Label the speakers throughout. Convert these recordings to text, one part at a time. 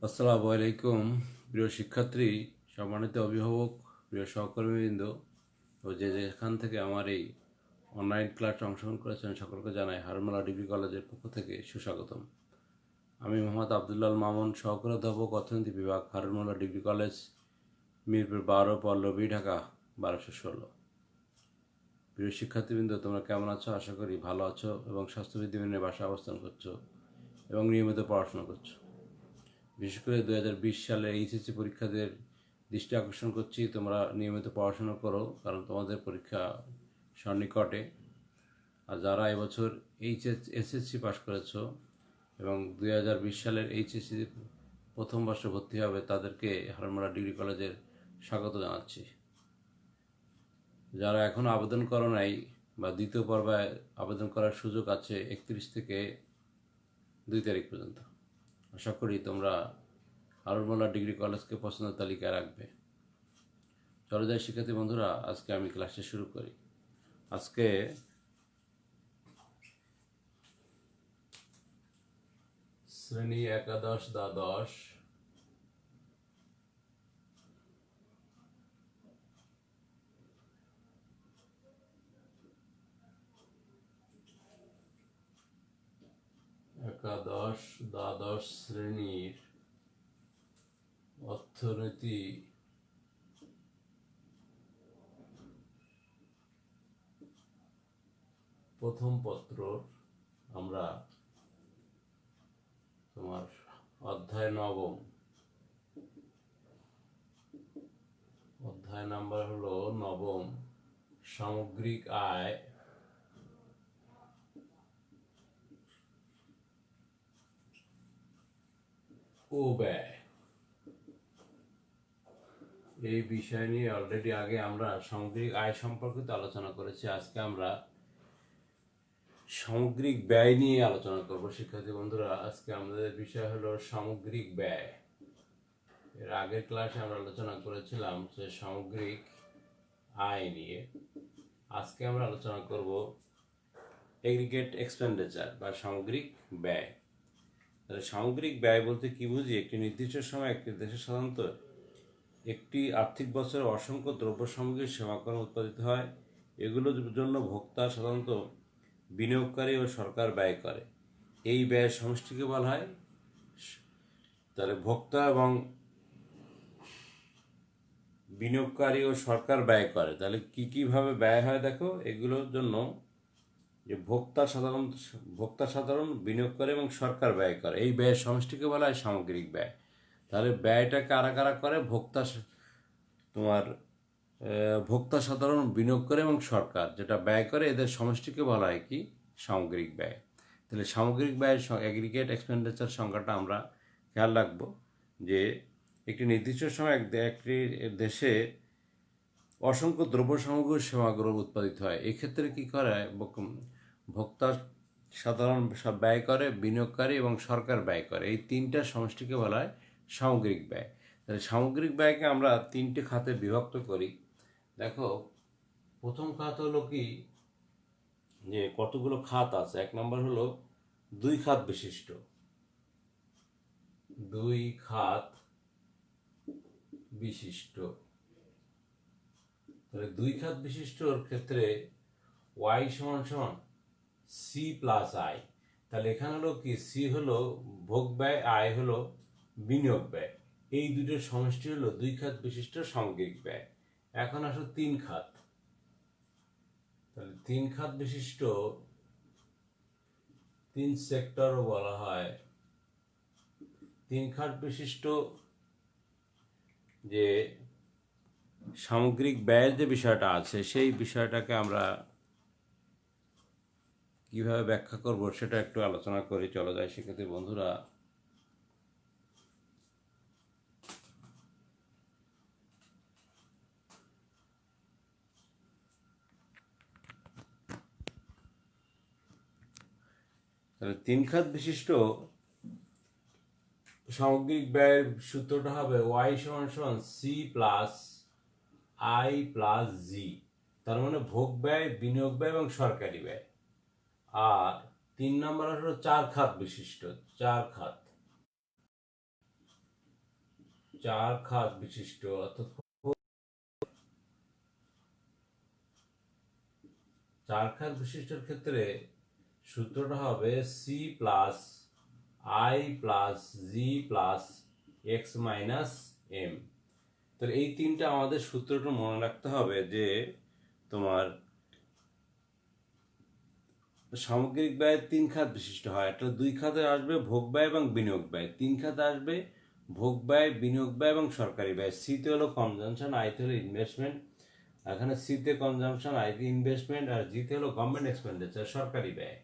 Speaker 1: আসসালামু আলাইকুম। প্রিয় শিক্ষার্থী, সম্মানিত অভিভাবক, প্রিয় সহকর্মীবৃন্দ ও যে যেখান থেকে আমার এই অনলাইন ক্লাসে অংশগ্রহণ করেছেন সকলকে জানাই হারমালা ডিগ্রি কলেজের পক্ষ থেকে সুস্বাগতম। আমি মোহাম্মদ আবদুল্লাল মামুন, সহকারী অধ্যাপক অর্থনীতি বিভাগ, হারমালা ডিগ্রি কলেজ, মিরপুর 12, পল্লবী, ঢাকা 1216। প্রিয় শিক্ষার্থীবৃন্দ, তোমরা কেমন আছো? আশা করি ভালো আছো এবং স্বাস্থ্যবিধি মেনে বাসায় অবস্থান করছো এবং নিয়মিত পড়াশোনা করছো। বিশেষ করে 2020 সালে এইচএসসি পরীক্ষাদের দৃষ্টি আকর্ষণ করছি, তোমরা নিয়মিত পড়াশোনা করো, কারণ তোমাদের পরীক্ষা সন্নিকটে। আর যারা এবছর এসএসসি পাশ করেছো এবং 2020 সালের এইচএসসি প্রথম বর্ষে ভর্তি হবে, তাদেরকে হারমালা ডিগ্রি কলেজের স্বাগত জানাচ্ছি। যারা এখনও আবেদন করো নাই বা দ্বিতীয় পর্বে আবেদন করার সুযোগ আছে 31 থেকে 2 তারিখ পর্যন্ত। আশা করি তোমরা হারমালা ডিগ্রি কলেজকে পছন্দের তালিকায় রাখবে। চলে যায় শিক্ষার্থী বন্ধুরা, আজকে আমি ক্লাসটা শুরু করি। আজকে শ্রেণী একাদশ দ্বাদশ শ্রেণীর অর্থনীতি প্রথম পত্র আমরা তোমার অধ্যায় নাম্বার হলো নবম, সামগ্রিক আয় ও ব্যয়, এই বিষয় নিয়ে অলরেডি আগে আমরা সামগ্রিক আয় সম্পর্কিত আলোচনা করেছি। আজকে আমরা সামগ্রিক ব্যয় নিয়ে আলোচনা করব। শিক্ষার্থী বন্ধুরা, আজকে আমাদের বিষয় হলো সামগ্রিক ব্যয়। এর আগের ক্লাসে আমরা আলোচনা করেছিলাম যে সামগ্রিক আয় নিয়ে। আজকে আমরা আলোচনা করব এগ্রিগেট এক্সপেন্ডিচার বা সামগ্রিক ব্যয়। তাহলে সামগ্রিক ব্যয় বলতে কি বুঝি? একটি নির্দিষ্ট সময় একটি দেশে সাধারণত একটি আর্থিক বছরে অসংখ্য দ্রব্য সামগ্রী সেবাকর্ম উৎপাদিত হয়। এগুলোর জন্য ভোক্তা সাধারণত বিনিয়োগকারী ও সরকার ব্যয় করে। এই ব্যয়ের সমষ্টিকে বলা হয়। তাহলে ভোক্তা এবং বিনিয়োগকারী ও সরকার ব্যয় করে। তাহলে কীভাবে ব্যয় হয় দেখো। এগুলোর জন্য যে ভোক্তা সাধারণ, বিনিয়োগকারী এবং সরকার ব্যয় করে, এই ব্যয়ের সমষ্টিকে বলা হয় সামগ্রিক ব্যয়। তাহলে ব্যয়টা কারা কারা করে? ভোক্তা সাধারণ, বিনিয়োগকারী এবং সরকার যেটা ব্যয় করে, এদের সমষ্টিকে বলা হয় কি? সামগ্রিক ব্যয়। তাহলে সামগ্রিক ব্যয়ের এগ্রিগেট এক্সপেন্ডিচার সংখ্যাটা আমরা খেয়াল রাখবো যে একটি নির্দিষ্ট সময় একটি দেশে অসংখ্য দ্রব্য সামগ্রী সেবাগুলো উৎপাদিত হয়। এক্ষেত্রে কি করে? ভোক্তা সাধারণ ব্যয় করে, বিনিয়োগকারী এবং সরকার ব্যয় করে, এই তিনটা সমষ্টিকে বলা হয় সামগ্রিক ব্যয়। তাহলে সামগ্রিক ব্যয়কে আমরা তিনটে খাতে বিভক্ত করি। দেখো, প্রথম খাত হলো কি, যে কতগুলো খাত আছে। এক নম্বর হলো দুই খাত বিশিষ্ট। তাহলে দুই খাত বিশিষ্টর ক্ষেত্রে ওয়াই সমান সমান সি প্লাস আই। তাহলে এখানে হলো কি, সি হলো ভোগ ব্যয়, আয় হলো বিনিয়োগ ব্যয়। এই দুটোর সমষ্টি হলো দুই খাত বিশিষ্ট সামগ্রিক ব্যয়। এখন আসো তিন খাত। তাহলে তিন খাত বিশিষ্ট, তিন সেক্টরও বলা হয়। তিন খাত বিশিষ্ট যে সামগ্রিক ব্যয়ের যে বিষয়টা আছে, সেই বিষয়টাকে আমরা কিভাবে ব্যাখ্যা করব সেটা একটু আলোচনা করি। চলো যাই শিক্ষার্থী বন্ধুরা। তাহলে তিন খাত বিশিষ্ট সামগ্রিক ব্যয়ের সূত্রটা হবে ওয়াই সমান সমান সি প্লাস আই প্লাস জি। তার মানে ভোগ ব্যয়, বিনিয়োগ ব্যয় এবং সরকারি ব্যয়। আর তিন নম্বর হলো চার খাত বিশিষ্ট। চার খাত চার খাত বিশিষ্ট, অর্থাৎ চার খাত বিশিষ্টর ক্ষেত্রে সূত্রটা হবে C plus I plus G plus X minus M. তো এই তিনটা আমাদের সূত্রটা মনে রাখতে হবে যে তোমার সামগ্রিক ব্যয় তিন খাত বিশিষ্ট হয়। একটা দুই খাতে আসবে ভোগ ব্যয় এবং বিনিয়োগ ব্যয়, তিন খাতে আসবে ভোগ ব্যয়, বিনিয়োগ ব্যয় এবং সরকারি ব্যয়। সিতে হলো কনজামশন, আইতে হলো ইনভেস্টমেন্ট। এখানে সিতে কনজামশন, আইতে ইনভেস্টমেন্ট, আর জিতে হলো গভর্নমেন্ট এক্সপেন্ডিচার, সরকারি ব্যয়।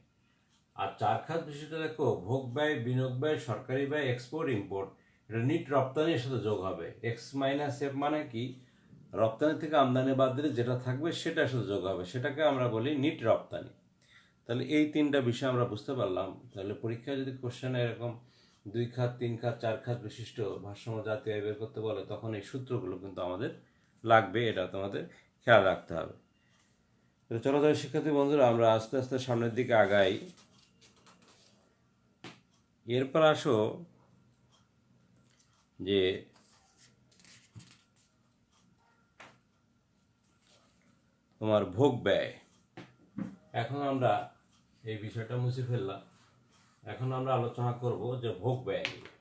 Speaker 1: আর চার খাত বিশিষ্ট দেখো ভোগ ব্যয়, বিনিয়োগ ব্যয়, সরকারি ব্যয়, এক্সপোর্ট ইম্পোর্ট। এটা নিট রপ্তানির সাথে যোগ হবে। এক্স মাইনাস এফ মানে কি, রপ্তানি থেকে আমদানি বাদ দিলে যেটা থাকবে সেটার সাথে যোগ হবে, সেটাকে আমরা বলি নিট রপ্তানি। তাহলে এই তিনটা বিষয় আমরা বুঝতে পারলাম। তাহলে পরীক্ষায় যদি কোশ্চেনে এরকম দুই খাত, তিন খাত, চার খাত বিশিষ্ট ভারসাম্য জাতীয় আয় বের করতে বলে, তখন এই সূত্রগুলো কিন্তু আমাদের লাগবে, এটা তোমাদের খেয়াল রাখতে হবে। চলো তাহলে শিক্ষার্থী বন্ধুরা, আমরা আস্তে আস্তে সামনের দিকে আগাই। এরপর আসো যে তোমার ভোগ ব্যয়। এখন আমরা এই বিষয়টা মুছে ফেললাম, এখন আমরা আলোচনা করব যে ভোগ ব্যয় নিয়ে।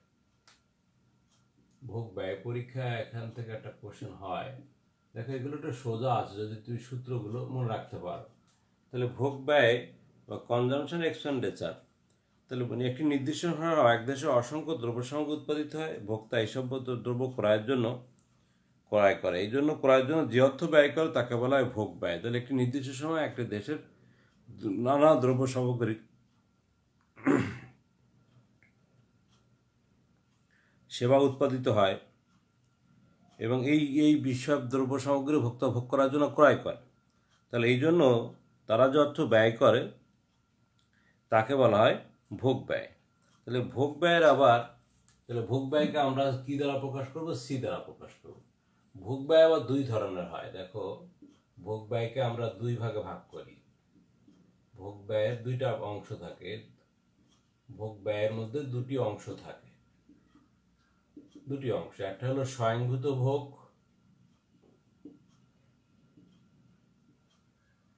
Speaker 1: ভোগ ব্যয় পরীক্ষা এখান থেকে একটা কোশ্চেন হয়, দেখো এগুলো একটু সোজা আছে যদি তুমি সূত্রগুলো মনে রাখতে পারো। তাহলে ভোগ ব্যয় বা কনজামশন এক্সপেন্ডিচার, তাহলে একটি নির্দিষ্ট সময়ে এক দেশে অসংখ্য দ্রব্য সামগ্রী উৎপাদিত হয়, ভোক্তা এইসব দ্রব্য ক্রয়ের জন্য ক্রয় করে, এই জন্য ক্রয়ের জন্য যে অর্থ ব্যয় করে তাকে বলা হয় ভোগ ব্যয়। তাহলে একটি নির্দিষ্ট সময় একটি দেশের নানা দ্রব্য সামগ্রী সেবা উৎপাদিত হয় এবং এই বিষয় দ্রব্য সামগ্রী ভোক্তা ভোগ করার জন্য ক্রয় করে। তাহলে এই জন্য তারা যে অর্থ ব্যয় করে তাকে বলা হয় ভোগ ব্যয়। তাহলে ভোগ ব্যয়ের আবার, তাহলে ভোগ ব্যয়কে আমরা কি দ্বারা প্রকাশ করব, সি দ্বারা প্রকাশ করব। ভোগ ব্যয় আবার দুই ধরনের হয়, দেখো ভোগ ব্যয়কে আমরা দুই ভাগে ভাগ করি। ভোগ ব্যয়ের দুইটা অংশ থাকে, ভোগ ব্যয়ের মধ্যে দুটি অংশ থাকে, দুটি অংশ। একটা হলো স্বয়ংভূত ভোগ,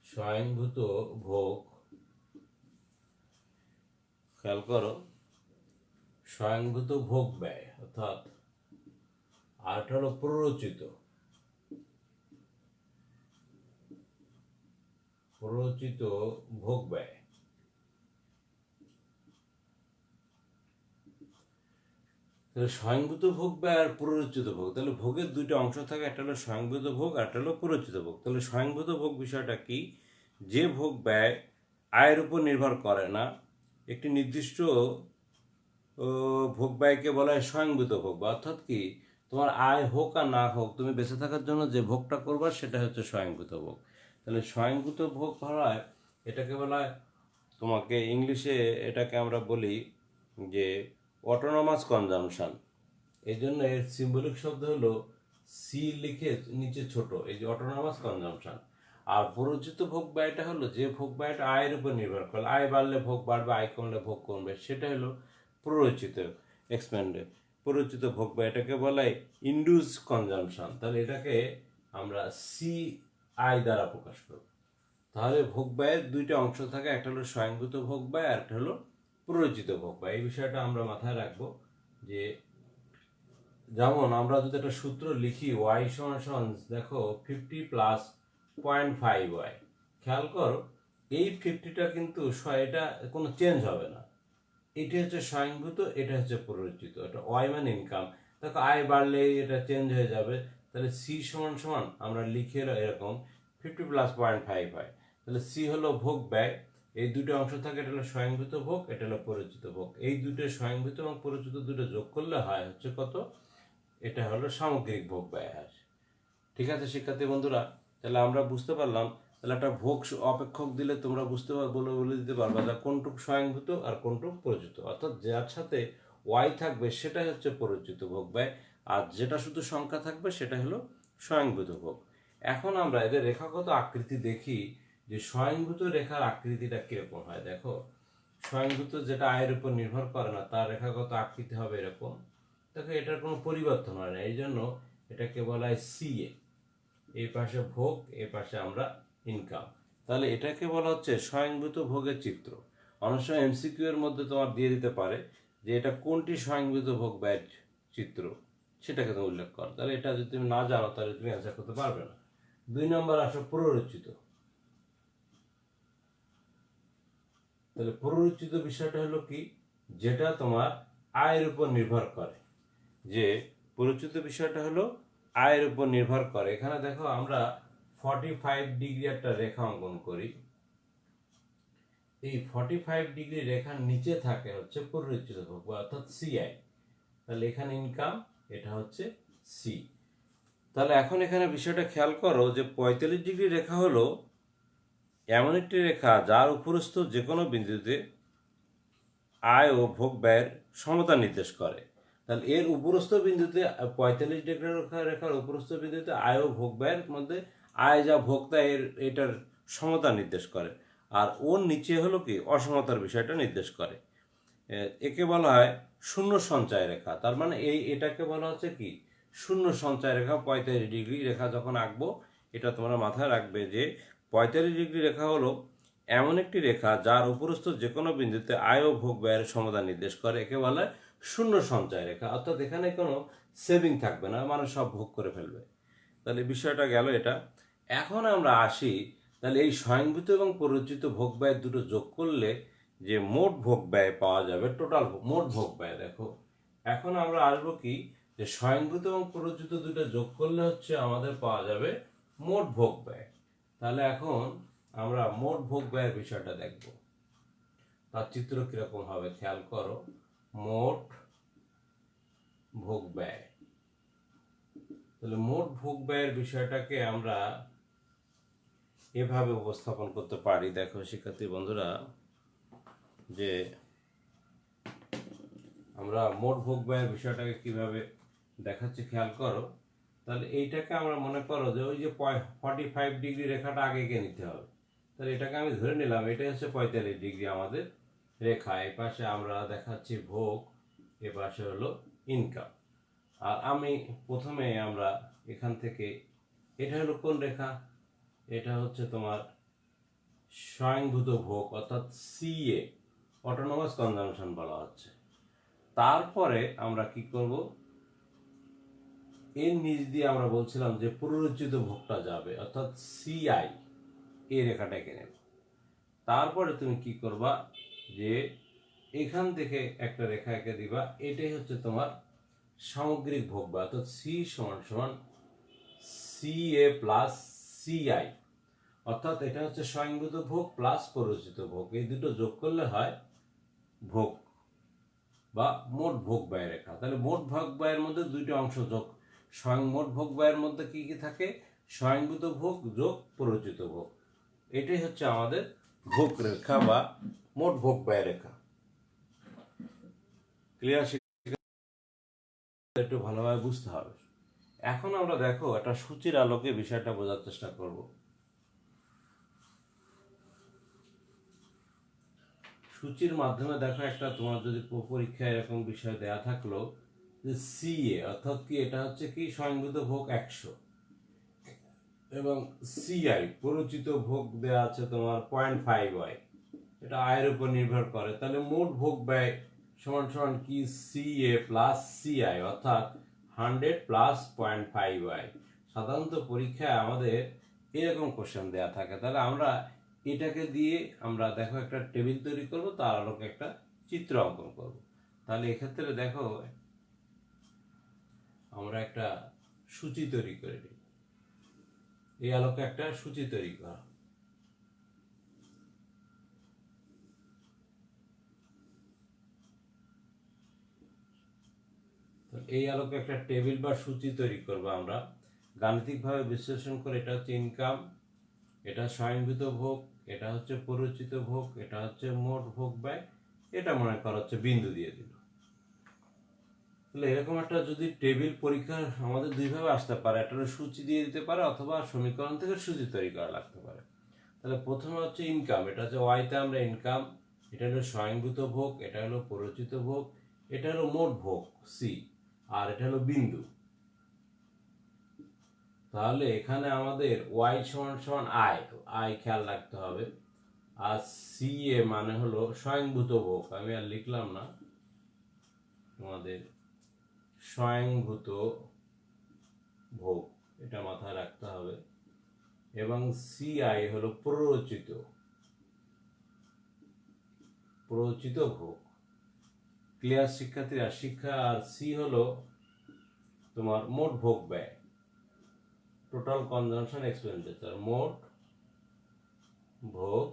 Speaker 1: স্বয়ংভূত ভোগ, খেয়াল করো, স্বয়ংভূত ভোগ ব্যয় অর্থাৎ, আরেকটা হলো প্ররোচিত, প্ররোচিত ভোগ ব্যয়। তাহলে স্বয়ংভূত ভোগ ব্যয় আর প্ররোচিত ভোগ, তাহলে ভোগের দুইটা অংশ থাকে, একটা হলো স্বয়ংভূত ভোগ আর একটা হলো প্ররোচিত ভোগ। তাহলে স্বয়ংভূত ভোগ বিষয়টা কি, যে ভোগ ব্যয় আয়ের উপর নির্ভর করে না, একটি নির্দিষ্ট ভোগ ব্যয়কে বলা হয় স্বয়ংভূত ভোগ। অর্থাৎ কি, তোমার আয় হোক আর না হোক, তুমি বেঁচে থাকার জন্য যে ভোগটা করবা সেটা হচ্ছে স্বয়ংভূত ভোগ। তাহলে স্বয়ংভূত ভোগ হয়, এটাকে বলা হয়, তোমাকে ইংলিশে এটাকে আমরা বলি যে অটোনমাস কনজামশন। এই জন্য এর সিম্বলিক শব্দ হলো সি লিখে নিচে ছোট, এই যে অটোনমাস কনজামশন। আর প্ররোচিত ভোগ ব্যয়টা হলো যে ভোগ ব্যয়টা আয়ের উপর নির্ভর করে, আয় বাড়লে ভোগ বাড়বে, আয় কমলে ভোগ কমবে, সেটা হলো প্ররোচিত এক্সপেন্ডেড, প্ররোচিত ভোগ ব্যয়। এটাকে বলা হয় ইন্ডিউস কনজামশন। তাহলে এটাকে আমরা সি আই দ্বারা প্রকাশ করব। তাহলে ভোগ ব্যয়ের দুইটা অংশ থাকে, একটা হলো স্বয়ংভূত ভোগ ব্যয় আর একটা হলো প্ররোচিত ভোগ ব্যয়। এই বিষয়টা আমরা মাথায় রাখবো যে, যেমন আমরা যদি একটা সূত্র লিখি ওয়াই সমান দেখো 50 প্লাস 0.5 ওয়াই, খেয়াল করো এই 50টা কিন্তু এটা কোনো চেঞ্জ হবে না, এটা হচ্ছে স্বয়ংভূত, এটা হচ্ছে প্ররোচিত। এটা ওয়াই মানে ইনকাম, দেখো আয় বাড়লে এটা চেঞ্জ হয়ে যাবে। তাহলে সি সমান সমান আমরা লিখে এরকম 50 প্লাস 0.5 হয়। তাহলে সি হলো ভোগ ব্যয়, এই দুটো অংশ থাকে, এটা হলো স্বয়ংভূত ভোগ, এটা হলো প্ররোচিত ভোগ। এই দুটো স্বয়ংভূত এবং প্ররোচিত দুটো যোগ করলে হয় হচ্ছে কত, এটা হলো সামগ্রিক ভোগ ব্যয় হার। ঠিক আছে শিক্ষার্থী বন্ধুরা, তাহলে আমরা বুঝতে পারলাম। তাহলে একটা ভোগ অপেক্ষক দিলে তোমরা বুঝতে বলে দিতে পারবা যে কোনটুক স্বয়ংভূত আর কোনটুক প্ররোচিত। অর্থাৎ যার সাথে ওয়াই থাকবে সেটাই হচ্ছে প্ররোচিত ভোগ ব্যয়, আর যেটা শুধু সংখ্যা থাকবে সেটা হলো স্বয়ংভূত ভোগ। এখন আমরা এদের রেখাগত আকৃতি দেখি যে স্বয়ংভূত রেখার আকৃতিটা কিরকম হয়। দেখো স্বয়ংভূত যেটা আয়ের উপর নির্ভর করে না, তার রেখাগত আকৃতি হবে এরকম। দেখো এটার কোনো পরিবর্তন হয় না, এই জন্য এটাকে বলা হয় সিএ। এই পাশে ভোগ, এই পাশে আমরা ইনকাম। তাহলে এটাকে বলা হচ্ছে স্বয়ংভূত ভোগের চিত্র। অনেক সময় এমসিকিউ এর মধ্যে তোমার দিয়ে দিতে পারে যে এটা কোনটি স্বয়ংভূত ভোগ ব্যয়ের চিত্র, সেটাকে তুমি উল্লেখ করো। তাহলে এটা যদি তুমি না জানো তাহলে তুমি অ্যান্সার করতে পারবে না। 2 নম্বর আসো প্ররোচিত। তাহলে প্ররোচিত বিষয়টা হলো কি, যেটা তোমার আয়ের উপর নির্ভর করে। যে প্ররোচিত বিষয়টা হলো আয়ের উপর নির্ভর করে। এখানে দেখো আমরা 45 ডিগ্রি একটা রেখা অঙ্কন করি। এই 45 ডিগ্রি রেখার নিচে থাকে হচ্ছে প্ররোচিত ভোগ অর্থাৎ সিআই। তাহলে এখানে ইনকাম, এটা হচ্ছে সি। তাহলে এখন এখানে বিষয়টা খেয়াল করো যে 45 ডিগ্রি রেখা হলো এমন একটি রেখা যার উপরস্থ যে কোনো বিন্দুতে আয় ও ভোগ ব্যয়ের সমতা নির্দেশ করে। তাহলে এর উপরস্থ বিন্দুতে 45 ডিগ্রি রেখার উপরস্থ বিন্দুতে আয় ও ভোগ ব্যয়ের মধ্যে আয় যা ভোক্তা এটার সমতা নির্দেশ করে, আর ওর নিচে হলো কি অসমতার বিষয়টা নির্দেশ করে। একে বলা হয় শূন্য সঞ্চয় রেখা। তার মানে এটাকে বলা হচ্ছে কি শূন্য সঞ্চয় রেখা। 45 ডিগ্রি রেখা যখন আঁকবো এটা তোমরা মাথায় রাখবে যে 45 ডিগ্রি রেখা হলো এমন একটি রেখা যার উপরস্থ যে কোনো বিন্দুতে আয় ও ভোগ ব্যয়ের সমতা নির্দেশ করে। একে বলা হয় শূন্য সঞ্চয় রেখা, অর্থাৎ এখানে কোনো সেভিং থাকবে না, মানে সব ভোগ করে ফেলবে। তাহলে বিষয়টা গেল এটা। এখন আমরা আসি, তাহলে এই স্বয়ংভূত এবং প্ররোচিত ভোগ ব্যয় দুটো যোগ করলে যে মোট ভোগ ব্যয় পাওয়া যাবে, টোটাল মোট ভোগ ব্যয়। দেখো এখন আমরা আসবো কি, যে স্বয়ংভূত এবং প্ররোচিত দুটো যোগ করলে হচ্ছে আমাদের পাওয়া যাবে মোট ভোগ ব্যয়। তাহলে এখন আমরা মোট ভোগ ব্যয়ের বিষয়টা দেখব। তার চিত্র কিরকম হবে খেয়াল করো। মোট ভোগ ব্যয়। তাহলে মোট ভোগ ব্যয়ের বিষয়টাকে আমরা এভাবে উপস্থাপন করতে পারি। দেখো শিক্ষার্থী বন্ধুরা, যে আমরা মোট ভোগ ব্যয়ের বিষয়টাকে কিভাবে দেখাচ্ছি খেয়াল করো। তাহলে এইটাকে আমরা মনে করো যে ওই যে 45 ডিগ্রি রেখাটা আগে এঁকে নিতে হবে। তাহলে এটাকে আমি ধরে নিলাম এটা হচ্ছে 45 ডিগ্রি আমাদের রেখা। এই পাশে আমরা দেখাচ্ছি ভোগ, এ পাশে হলো ইনকাম। আর আমি প্রথমে আমরা এখান থেকে, এটা হলো কোন রেখা, এটা হচ্ছে তোমার স্বয়ংভূত ভোগ অর্থাৎ সিএ, অটোনোমাস কনজাম্পশন বলা হচ্ছে। তারপরে আমরা কি করব, এর নিচ দিয়ে আমরা বলছিলাম যে প্ররোচিত ভোগটা যাবে অর্থাৎ সিআই, এই রেখাটা এঁকে নেব। তারপরে তুমি কি করবা, যে এখান থেকে একটা রেখা এঁকে দিবা। এটাই হচ্ছে তোমার সামগ্রিক ভোগ ব্যয়, অর্থাৎ সি সমান সমান সিএ প্লাস সিআই, অর্থাৎ এটা হচ্ছে স্বয়ংভূত ভোগ প্লাস প্ররোচিত ভোগ, এই দুটো যোগ করলে হয় ভোগ বা মোট ভোগ ব্যয় রেখা। তাহলে মোট ভোগ ব্যয়ের মধ্যে দুইটা অংশ যোগ, মোট ভোগ ব্যয়ের মধ্যে কি কি থাকে, স্বয়ংভূত ভোগ যোগ প্ররোচিত ভোগ, এটাই হচ্ছে আমাদের ভোগ রেখা বা মোট ভোগ ব্যয় রেখা। ক্লিয়ার? একটু ভালোভাবে বুঝতে হবে। এখন আমরা দেখো একটা সূচির আলোকে বিষয়টা বোঝার চেষ্টা করব। সূচির মাধ্যমে দেখো একটা তোমার যদি পরীক্ষায় এরকম বিষয় দেয়া থাকলো যে সিএ অর্থাৎ কি, এটা হচ্ছে কি স্বয়ংভূত ভোগ 100 এবং সিআই প্ররোচিত ভোগ দেয়া আছে তোমার 0.5y, এটা আয়ের উপর নির্ভর করে। তাহলে মোট ভোগ ব্যয় সমান সমান কি সিএ প্লাস সিআই অর্থাৎ 100 প্লাস 0.5y। সাধারণত পরীক্ষায় আমাদের এরকম কোশ্চেন দেয়া থাকে। তাহলে আমরা এটাকে দিয়ে আমরা দেখো একটা টেবিল তৈরি করব, তার আলোকে একটা চিত্র অঙ্কন করব। তাহলে এক্ষেত্রে দেখো আমরা একটা সূচি তৈরি করে নিই। এই আলোকে একটা সূচি তৈরি করা। তো এই আলোকে একটা টেবিল বা সূচি তৈরি করব আমরা গাণিতিকভাবে বিশ্লেষণ করে। এটা হচ্ছে ইনকাম, এটা স্বয়ংভূত ভোগ, এটা হচ্ছে প্ররোচিত ভোগ, এটা হচ্ছে মোট ভোগ ব্যয়, এটা মনে করা হচ্ছে বিন্দু দিয়ে দিল। তাহলে এরকম একটা যদি টেবিল পরীক্ষা আমাদের দুইভাবে আসতে পারে, একটা সূচি দিয়ে দিতে পারে অথবা সমীকরণ থেকে সূচি তৈরি করা লাগতে পারে। তাহলে প্রথমে হচ্ছে ইনকাম, এটা হচ্ছে ওয়াইতে আমরা ইনকাম, এটা হলো স্বয়ংভূত ভোগ, এটা হলো প্ররোচিত ভোগ, এটা হলো মোট ভোগ সি, আর এটা হলো বিন্দু। তাহলে এখানে আমাদের ওয়াই সমান সমান আই, আই খেয়াল রাখতে হবে। আর সি এ মানে হলো স্বয়ংভূত ভোগ, আমি আর লিখলাম না, তোমাদের স্বয়ংভূত ভোগ এটা মাথায় রাখতে হবে। এবং সি আই হলো প্ররোচিত ভোগ। ক্লিয়ার শিক্ষার্থীরা? শিক্ষা। আর সি হলো তোমার মোট ভোগ ব্যয়, টোটাল কনজাম্পশন এক্সপেন্ডিচার, মোট ভোগ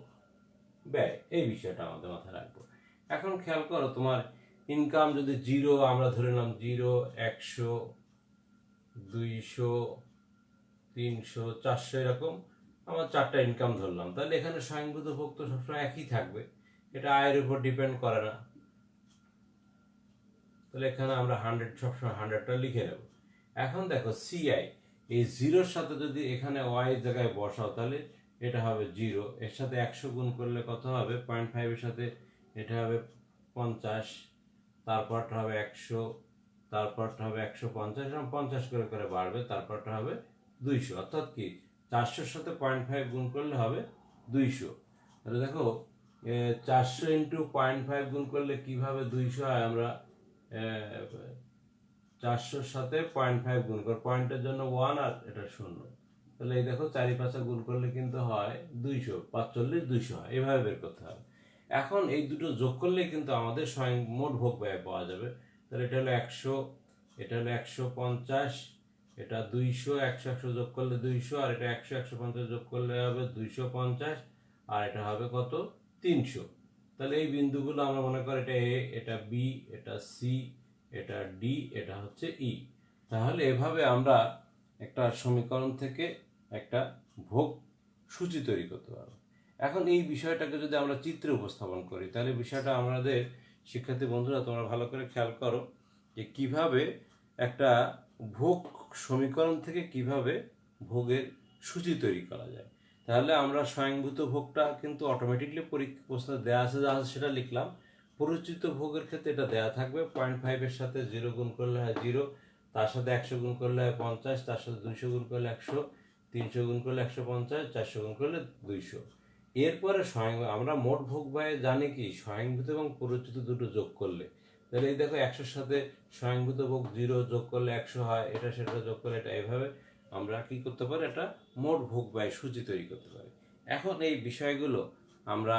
Speaker 1: ব্যয়, এই বিষয়টা আমাদের মাথায় রাখবো। এখন খেয়াল করো, তোমার ইনকাম যদি জিরো আমরা ধরে নিলাম, 0, 100, 200, 300, 400, এরকম আমরা 4টা ইনকাম ধরলাম। তাহলে এখানে স্বয়ংভূত ভোগ তো সবসময় একই থাকবে, এটা আয়ের উপর ডিপেন্ড করে না। তাহলে এখানে আমরা 100 সবসময় 100টা লিখে নেব। এখন দেখো সিআই, এই জিরোর সাথে যদি এখানে ওয়াই জায়গায় বসাও তাহলে এটা হবে 0, এর সাথে 100 গুণ করলে কত হবে, 0.5 এর সাথে এটা হবে 50, তারপরটা হবে 100, তারপরটা হবে 150, এরকম 50 করে করে বাড়বে, তারপরটা হবে 200। অর্থাৎ কি 400-র সাথে 0.5 গুণ করলে হবে 200। তাহলে দেখো 400 ইন্টু 0.5 গুণ করলে কিভাবে 200 হয়, আমরা 400-র সাথে 0.5 গুণ কর, পয়েন্টের জন্য 1 আর এটা 0, তাহলে এই দেখো 4-5 গুণ করলে কিন্তু হয় 200, 45, 200 হয়, এভাবে বের করতে হবে। এখন এই দুটো যোগ করলে কিন্তু আমাদের স্বয়ং মোট ভোগ ব্যয় পাওয়া যাবে। তাহলে এটা হলো 100, এটা হলো 150, এটা 200, 100 100 যোগ করলে 200, আর এটা 100 150 যোগ করলে হবে 250, আর এটা হবে কত, 300। তাহলে এই বিন্দুগুলো আমরা মনে করি এটা এ, এটা বি, এটা সি, এটা ডি, এটা হচ্ছে ই। তাহলে এভাবে আমরা একটা সমীকরণ থেকে একটা ভোগ সূচি তৈরি করতে পারবো। এখন এই বিষয়টাকে যদি আমরা চিত্রে উপস্থাপন করি তাহলে বিষয়টা আমাদের শিক্ষার্থী বন্ধুরা তোমরা ভালো করে খেয়াল করো যে কিভাবে একটা ভোগ সমীকরণ থেকে কিভাবে ভোগের সূচি তৈরি করা যায়। তাহলে আমরা স্বয়ংভূত ভোগটা কিন্তু অটোমেটিকলি প্রশ্ন দেওয়া আছে যা আছে সেটা লিখলাম। পরিচিত ভোগের ক্ষেত্রে এটা দেওয়া থাকবে, 0.5 এর সাথে 0 গুণ করলে হয় 0, তার সাথে 100 গুণ করলে হয় 50, তার সাথে 200 গুণ করলে 100, 300 গুণ করলে 150, 400 গুণ করলে 200। এরপরে আমরা মোট ভোগ ব্যয় জানি কি স্বয়ংভূত এবং পরিচিত দুটো যোগ করলে। তাহলে এই দেখো 100-র সাথে স্বয়ংভূত ভোগ 0 যোগ করলে 100 হয়, এটা সেটা যোগ করলে এটা, এভাবে আমরা কি করতে পারি, একটা মোট ভোগ ব্যয় সূচি তৈরি করতে পারি। এখন এই বিষয়গুলো আমরা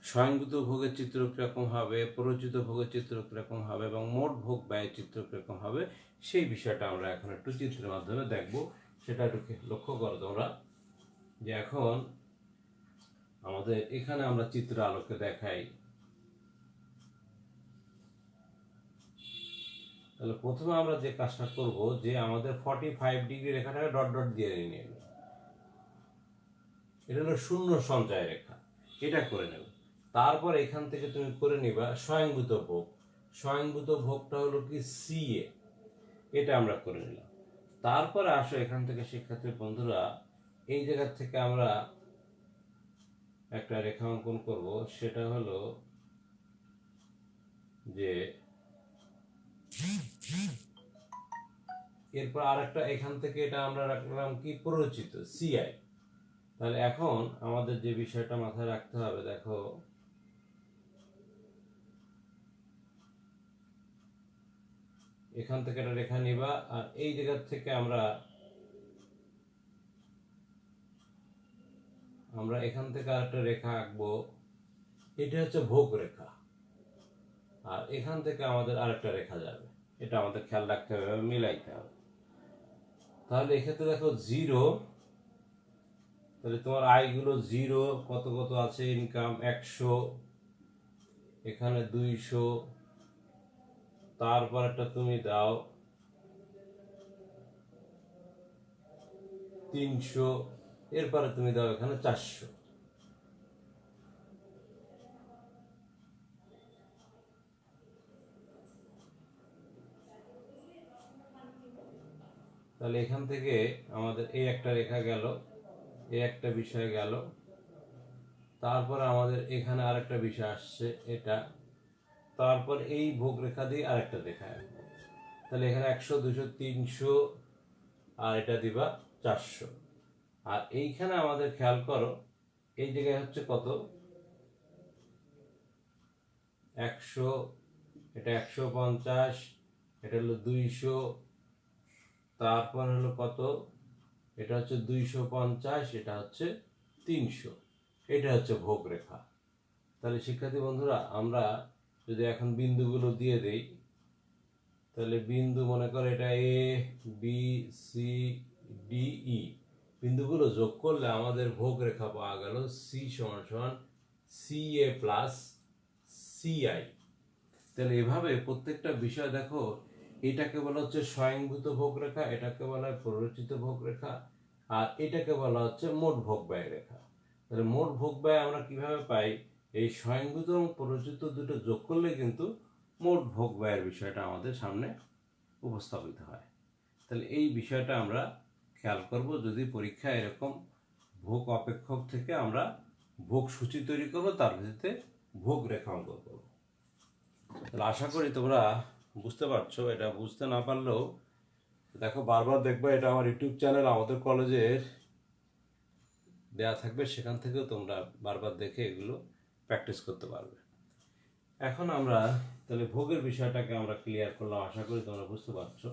Speaker 1: স্বয়ংভূত ভোগের চিত্র কীরকম হবে, পরিচিত ভোগের চিত্র কীরকম হবে এবং মোট ভোগ ব্যয়ের চিত্র কীরকম হবে, সেই বিষয়টা আমরা এখন একটু চিত্রের মাধ্যমে দেখব। সেটা একটু লক্ষ্য করো তোমরা, যে এখন আমাদের এখানে আমরা চিত্র আলোকে দেখাই। তাহলে প্রথমে আমরা যে কাজটা করব, যে আমাদের 45 ডিগ্রি রেখাটাকে ডট ডট দিয়ে নিয়ে নেব, এটা হলো শূন্য সঞ্চয় রেখা, এটা করে নেব। তারপর এখান থেকে তুমি করে নিবা স্বয়ংভূত ভোগ। স্বয়ংভূত ভোগটা হলো কি সি এ, এটা আমরা করে নিলাম। তারপরে আসো এখান থেকে শিক্ষার্থী বন্ধুরা, এই জায়গা থেকে আমরা একটা রেখা অঙ্কন করব, সেটা হলো যে এরপর আরেকটা এখান থেকে এটা আমরা রাখলাম কি প্ররোচিত সিআই। তাহলে এখন আমাদের যে বিষয়টা মাথায় রাখতে হবে, দেখো এখান থেকে একটা রেখা নিবা, আর এই জায়গা থেকে আমরা এখান থেকে আরেকটা রেখা আঁকবো, এটা হচ্ছে ভোগ রেখা, আর এখান থেকে আমাদের আরেকটা রেখা যাবে, এটা আমাদের খেয়াল রাখতে হবে, মিলাইতে হবে। তাহলে এক্ষেত্রে দেখো 0, তাহলে তোমার আয়গুলো 0, কত কত আছে ইনকাম 100, এখানে 200, তারপর একটা তুমি দাও 300, এরপরে তুমি দাও এখানে 400। তাহলে এখান থেকে আমাদের এই একটা রেখা গেল, এই একটা বিষয় গেল, তারপর আমাদের এখানে আরেকটা বিষয় আসছে এটা, তারপর এই ভোগ রেখা দিয়ে আরেকটা রেখা আসবে। তাহলে এখানে 100, 200, 300 আর এটা দিবা 400। আর এইখানে আমাদের খেয়াল করো এই জায়গায় হচ্ছে কত 100, এটা 150, এটা হলো 200, তারপর হলো কত এটা হচ্ছে 250, এটা হচ্ছে 300, এটা হচ্ছে ভোগ রেখা। তাহলে শিক্ষার্থী বন্ধুরা আমরা যদি এখন বিন্দুগুলো দিয়ে দেই তাহলে বিন্দু মনে করো এটা A B C D E, বিন্দুগুলো যোগ করলে আমাদের ভোগ রেখা পাওয়া গেল সি সমান সমান সি এ প্লাস সিআই। তাহলে এভাবে প্রত্যেকটা বিষয় দেখো, এটাকে বলা হচ্ছে স্বয়ংভূত ভোগ রেখা, এটাকে বলা হয় প্ররোচিত ভোগ রেখা, আর এটাকে বলা হচ্ছে মোট ভোগ ব্যয় রেখা। তাহলে মোট ভোগ ব্যয় আমরা কিভাবে পাই, এই স্বয়ংভূত এবং প্ররোচিত দুটো যোগ করলে কিন্তু মোট ভোগ ব্যয়ের বিষয়টা আমাদের সামনে উপস্থাপিত হয়। তাহলে এই বিষয়টা আমরা খেয়াল করব যদি পরীক্ষায় এরকম ভোগ অপেক্ষক থেকে আমরা ভোগ সূচি তৈরি করবো, তার ভিত্তিতে ভোগ রেখা অঙ্কন করবো। তাহলে আশা করি তোমরা বুঝতে পারছো। এটা বুঝতে না পারলেও দেখো বারবার দেখবে, এটা আমার ইউটিউব চ্যানেল আমাদের কলেজের দেয়া থাকবে, সেখান থেকেও তোমরা বারবার দেখে এগুলো প্র্যাকটিস করতে পারবে। এখন আমরা তাহলে ভোগের বিষয়টাকে আমরা ক্লিয়ার করলাম, আশা করি তোমরা বুঝতে পারছো।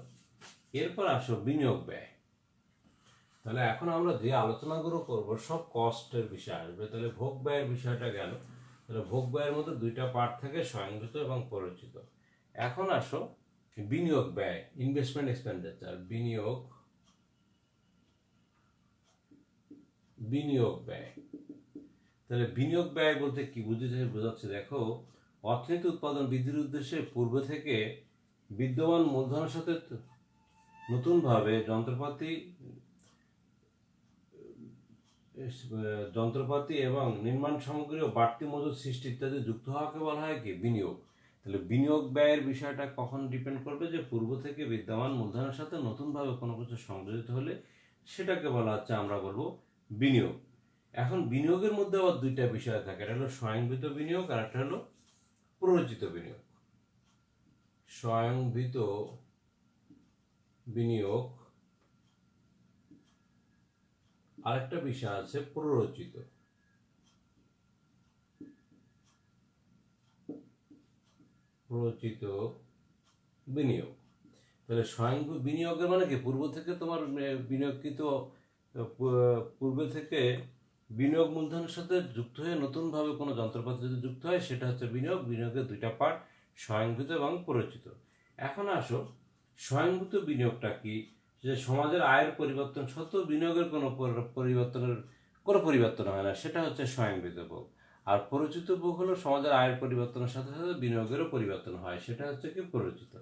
Speaker 1: এরপর আসো বিনিয়োগ ব্যয়। তাহলে এখন আমরা যে আলোচনাগুলো করব সব কস্টের বিষয় আসবে। তাহলে ভোগ ব্যয়ের বিষয়টা গেল। তাহলে ভোগ ব্যয়ের মধ্যে দুইটা পার্ট থাকে, স্বয়ংভূত এবং প্ররোচিত। এখন আসো বিনিয়োগ ব্যয়, ইনভেস্টমেন্ট এক্সপেন্ডিচার, বিনিয়োগ ব্যয়। তাহলে বিনিয়োগ ব্যয় বলতে কি বোঝাচ্ছে দেখো, অর্থনীতি উৎপাদন বৃদ্ধির উদ্দেশ্যে পূর্ব থেকে বিদ্যমান মূলধনের সাথে নতুনভাবে যন্ত্রপাতি এবং নির্মাণ সামগ্রী ও বাড়তি মজুদ সৃষ্টি ইত্যাদি যুক্ত হওয়াকে বলা হয় কি বিনিয়োগ। তাহলে বিনিয়োগ ব্যয়ের বিষয়টা কখন ডিপেন্ড করবে, যে পূর্ব থেকে বিদ্যমান মূলধনের সাথে নতুনভাবে কোনো কিছু সংযোজিত হলে সেটাকে বলা হচ্ছে, আমরা বলবো বিনিয়োগ। এখন বিনিয়োগের মধ্যে আবার দুইটা বিষয় থাকে, এটা হলো স্বয়ংভূত বিনিয়োগ আর একটা হলো প্ররোচিত বিনিয়োগ। স্বয়ংভূত বিনিয়োগ, আরেকটা বিষয় আছে প্ররোচিত। বিনিয়োগ। তাহলে স্বয়ংভূত বিনিয়োগের মানে কি, পূর্ব থেকে তোমার বিনিয়োগকৃত পূর্বে থেকে বিনিয়োগ মূলধনের সাথে যুক্ত হয়ে নতুনভাবে কোনো যন্ত্রপাতি যদি যুক্ত হয় সেটা হচ্ছে বিনিয়োগ। বিনিয়োগের দুইটা পার্ট, স্বয়ংভূত এবং প্ররোচিত। এখন আসো স্বয়ংভূত বিনিয়োগটা কি, যে সমাজের আয়ের পরিবর্তন সত্ত্বেও বিনিয়োগের কোনো পরিবর্তন হয় না, সেটা হচ্ছে স্বয়ংভূত ভোগ। আর প্ররোচিত ভোগ হলো সমাজের আয়ের পরিবর্তনের সাথে সাথে বিনিয়োগেরও পরিবর্তন হয়, সেটা হচ্ছে কি প্ররোচিত।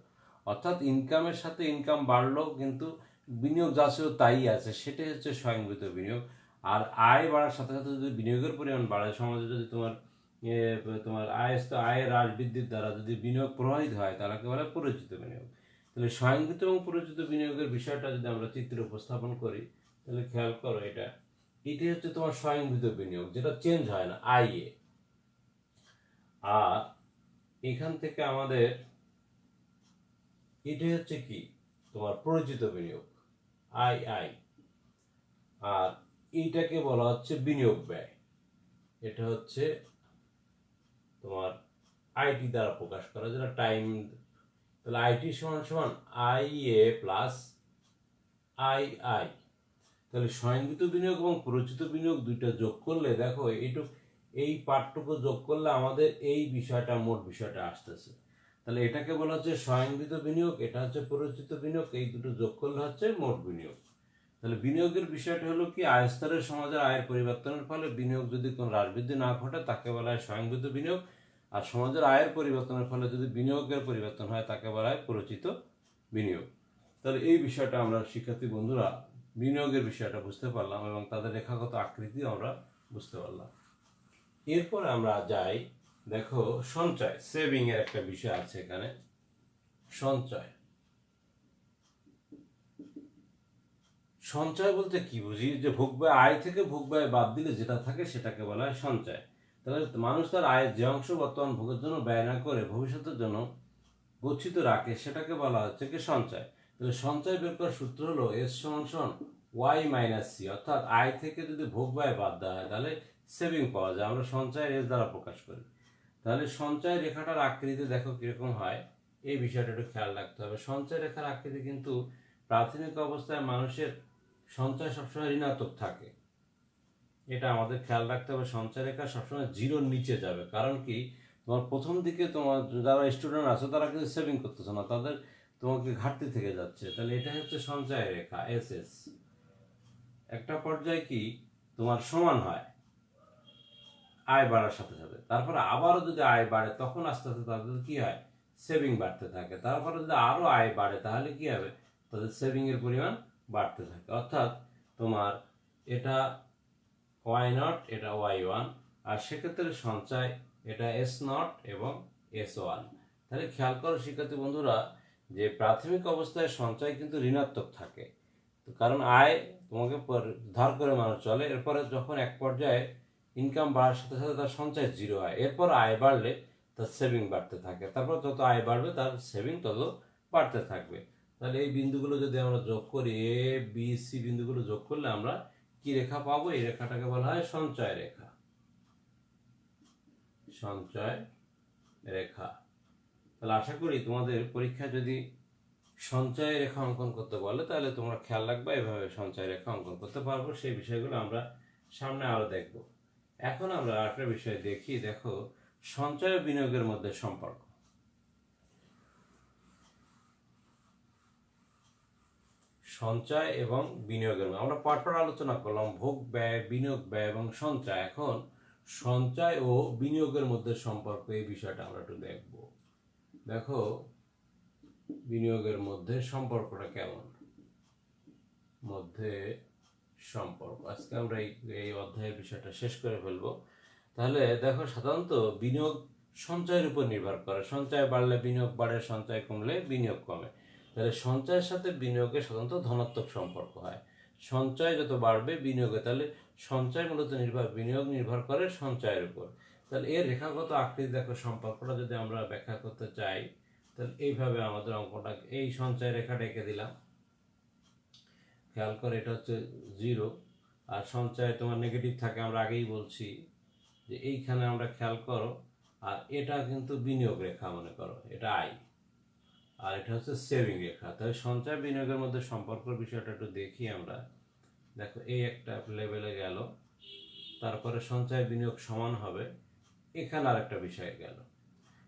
Speaker 1: অর্থাৎ ইনকামের সাথে ইনকাম বাড়লো কিন্তু বিনিয়োগ যা ছিল তাই আছে, সেটাই হচ্ছে স্বয়ংভূত বিনিয়োগ। আর আয় বাড়ার সাথে সাথে যদি বিনিয়োগের পরিমাণ বাড়ে, সমাজে যদি তোমার আয়ের হ্রাস বৃদ্ধির দ্বারা যদি বিনিয়োগ প্রভাবিত হয়, তাকে বলে প্ররোচিত বিনিয়োগ। তাহলে স্বয়ংভূত এবং প্ররোচিত বিনিয়োগের বিষয়টা যদি আমরা চিত্রে উপস্থাপন করি, তাহলে খেয়াল করো এটি হচ্ছে তোমার স্বয়ংভূত বিনিয়োগ, যেটা চেঞ্জ হয় না, আইএ। আর এখান থেকে আমাদের এটাই হচ্ছে কি তোমার প্ররোচিত বিনিয়োগ, আই। আর এইটাকে বলা হচ্ছে বিনিয়োগ ব্যয়, এটা হচ্ছে তোমার আইটি দ্বারা প্রকাশ করা, যেটা টাইম। তাহলে আইটি সমান সমান আই এ প্লাস আই। তাহলে স্বয়ংভূত বিনিয়োগ এবং প্ররোচিত বিনিয়োগ দুইটা যোগ করলে দেখো এই পার্টটুকু যোগ করলে আমাদের এই বিষয়টা, মোট বিষয়টা আসতেছে। তাহলে এটাকে বলা হচ্ছে স্বয়ংভূত বিনিয়োগ, এটা হচ্ছে প্ররোচিত বিনিয়োগ, এই দুটো যোগ করলে হচ্ছে মোট বিনিয়োগ। তাহলে বিনিয়োগের বিষয়টা হলো কি, আয় স্তরের সমাজের আয়ের পরিবর্তনের ফলে বিনিয়োগ যদি কোনো হ্রাস বৃদ্ধি না ঘটে তাকে বলা হয় স্বয়ংভূত বিনিয়োগ। আর সমাজের আয়ের পরিবর্তনের ফলে যদি বিনিয়োগের পরিবর্তন হয় তাকে বলা হয় প্ররোচিত বিনিয়োগ। তাহলে এই বিষয়টা আমরা শিক্ষার্থী বন্ধুরা বিনিয়োগের বিষয়টা বুঝতে পারলাম এবং তাদের রেখাগত আকৃতি আমরা বুঝতে পারলাম। এরপর আমরা যাই, দেখো সঞ্চয়, সেভিং এর একটা বিষয় আছে এখানে। সঞ্চয় বলতে কি বুঝি, যে ভোগ ব্যয়, আয় থেকে ভোগ ব্যয় বাদ দিলে যেটা থাকে সেটাকে বলা হয় সঞ্চয়। তাহলে মানুষ তার আয়ের যে অংশ বর্তমান ভোগের জন্য ব্যয় না করে ভবিষ্যতের জন্য গচ্ছিত রাখে সেটাকে বলা হচ্ছে কি সঞ্চয়। তাহলে সঞ্চয় বের করার সূত্র হলো এস সমান সমান ওয়াই মাইনাস সি, অর্থাৎ আয় থেকে যদি ভোগ ব্যয় বাদ দেওয়া হয় তাহলে সেভিং পাওয়া যায়। আমরা সঞ্চয়ের এস দ্বারা প্রকাশ করি। তাহলে সঞ্চয় রেখাটার আকৃতি দেখো কিরকম হয়, এই বিষয়টা একটু খেয়াল রাখতে হবে। সঞ্চয় রেখার আকৃতি কিন্তু প্রাথমিক অবস্থায় মানুষের সঞ্চয় সবসময় ঋণাত্মক থাকে, এটা আমাদের খেয়াল রাখতে হবে। সঞ্চয় রেখা সবসময় জিরোর নিচে যাবে, কারণ কি তোমার প্রথম দিকে তোমার যারা স্টুডেন্ট আছে তারা কিন্তু সেভিং করতেছে না, তাদের তোমাকে ঘাটতি থেকে যাচ্ছে। তাহলে এটা হচ্ছে সঞ্চয় রেখা এস এস। একটা পর্যায়ে কি তোমার সমান হয় আয় বাড়ার সাথে সাথে, তারপরে আবারও যদি আয় বাড়ে তখন আস্তে আস্তে তাদের কি হয়, সেভিং বাড়তে থাকে। তারপরে যদি আরও আয় বাড়ে তাহলে কি হবে, তাদের সেভিংয়ের পরিমাণ বাড়তে থাকে। অর্থাৎ তোমার এটা ওয়াই নট, এটা ওয়াই ওয়ান, আর সেক্ষেত্রে সঞ্চয় এটা এস নট এবং এস ওয়ান। তাহলে খেয়াল করো শিক্ষার্থী বন্ধুরা যে প্রাথমিক অবস্থায় সঞ্চয় কিন্তু ঋণাত্মক থাকে, কারণ আয় তোমাকে ধার করে মানুষ চলে। এরপরে যখন এক পর্যায়ে ইনকাম বাড়ার সাথে সাথে তার সঞ্চয় জিরো হয়, এরপর আয় বাড়লে তার সেভিং বাড়তে থাকে, তারপর যত আয় বাড়বে তার সেভিং তত বাড়তে থাকবে। তাহলে এই বিন্দুগুলো যদি আমরা যোগ করি, এ বি সি বিন্দুগুলো যোগ করলে আমরা কি রেখা পাবো, এই রেখাটাকে বলা হয় সঞ্চয় রেখা। সঞ্চয় রেখা। তাহলে আশা করি তোমাদের পরীক্ষায় যদি সঞ্চয় রেখা অঙ্কন করতে বলে তাহলে তোমরা খেয়াল রাখবে, এভাবে সঞ্চয় রেখা অঙ্কন করতে পারবো। সেই বিষয়গুলো আমরা সামনে আরো দেখব। এখন আমরা আরেকটা বিষয় দেখি, দেখো সঞ্চয় ও বিনিয়োগের মধ্যে সম্পর্ক। সঞ্চয় এবং বিনিয়োগের মধ্যে আমরা পরপর আলোচনা করলাম ভোগ ব্যয়, বিনিয়োগ ব্যয় এবং সঞ্চয়। এখন সঞ্চয় ও বিনিয়োগের মধ্যে সম্পর্ক, এই বিষয়টা আমরা একটু দেখব। দেখো বিনিয়োগের মধ্যে সম্পর্কটা কেমন, মধ্যে সম্পর্ক। আজকে আমরা এই অধ্যায়ের বিষয়টা শেষ করে ফেলবো। তাহলে দেখো সাধারণত বিনিয়োগ সঞ্চয়ের উপর নির্ভর করে, সঞ্চয় বাড়লে বিনিয়োগ বাড়ে, সঞ্চয় কমলে বিনিয়োগ কমে। তাহলে সঞ্চয়ের সাথে বিনিয়োগের সাধারণত ধনাত্মক সম্পর্ক হয়। সঞ্চয় যত বাড়বে বিনিয়োগে, তাহলে সঞ্চয় মূলত বিনিয়োগ নির্ভর করে সঞ্চয়ের উপর। তাহলে এর রেখাগত আকৃতি দেখো, সম্পর্কটা যদি আমরা ব্যাখ্যা করতে চাই তাহলে এইভাবে আমাদের অঙ্কটা, এই সঞ্চয় রেখাটা এঁকে দিলাম। খেয়াল করে এটা হচ্ছে জিরো, আর সঞ্চয় তোমার নেগেটিভ থাকে, আমরা আগেই বলছি যে এইখানে আমরা খেয়াল করো, আর এটা কিন্তু বিনিয়োগ রেখা মনে করো, এটা আই, আর এটা হচ্ছে সেভিং রেখা। তাহলে সঞ্চয় বিনিয়োগের মধ্যে সম্পর্কের বিষয়টা একটু দেখি আমরা। দেখো এই একটা লেভেলে গেল, তারপরে সঞ্চয় বিনিয়োগ সমান হবে, এখানে আর একটা বিষয় গেল।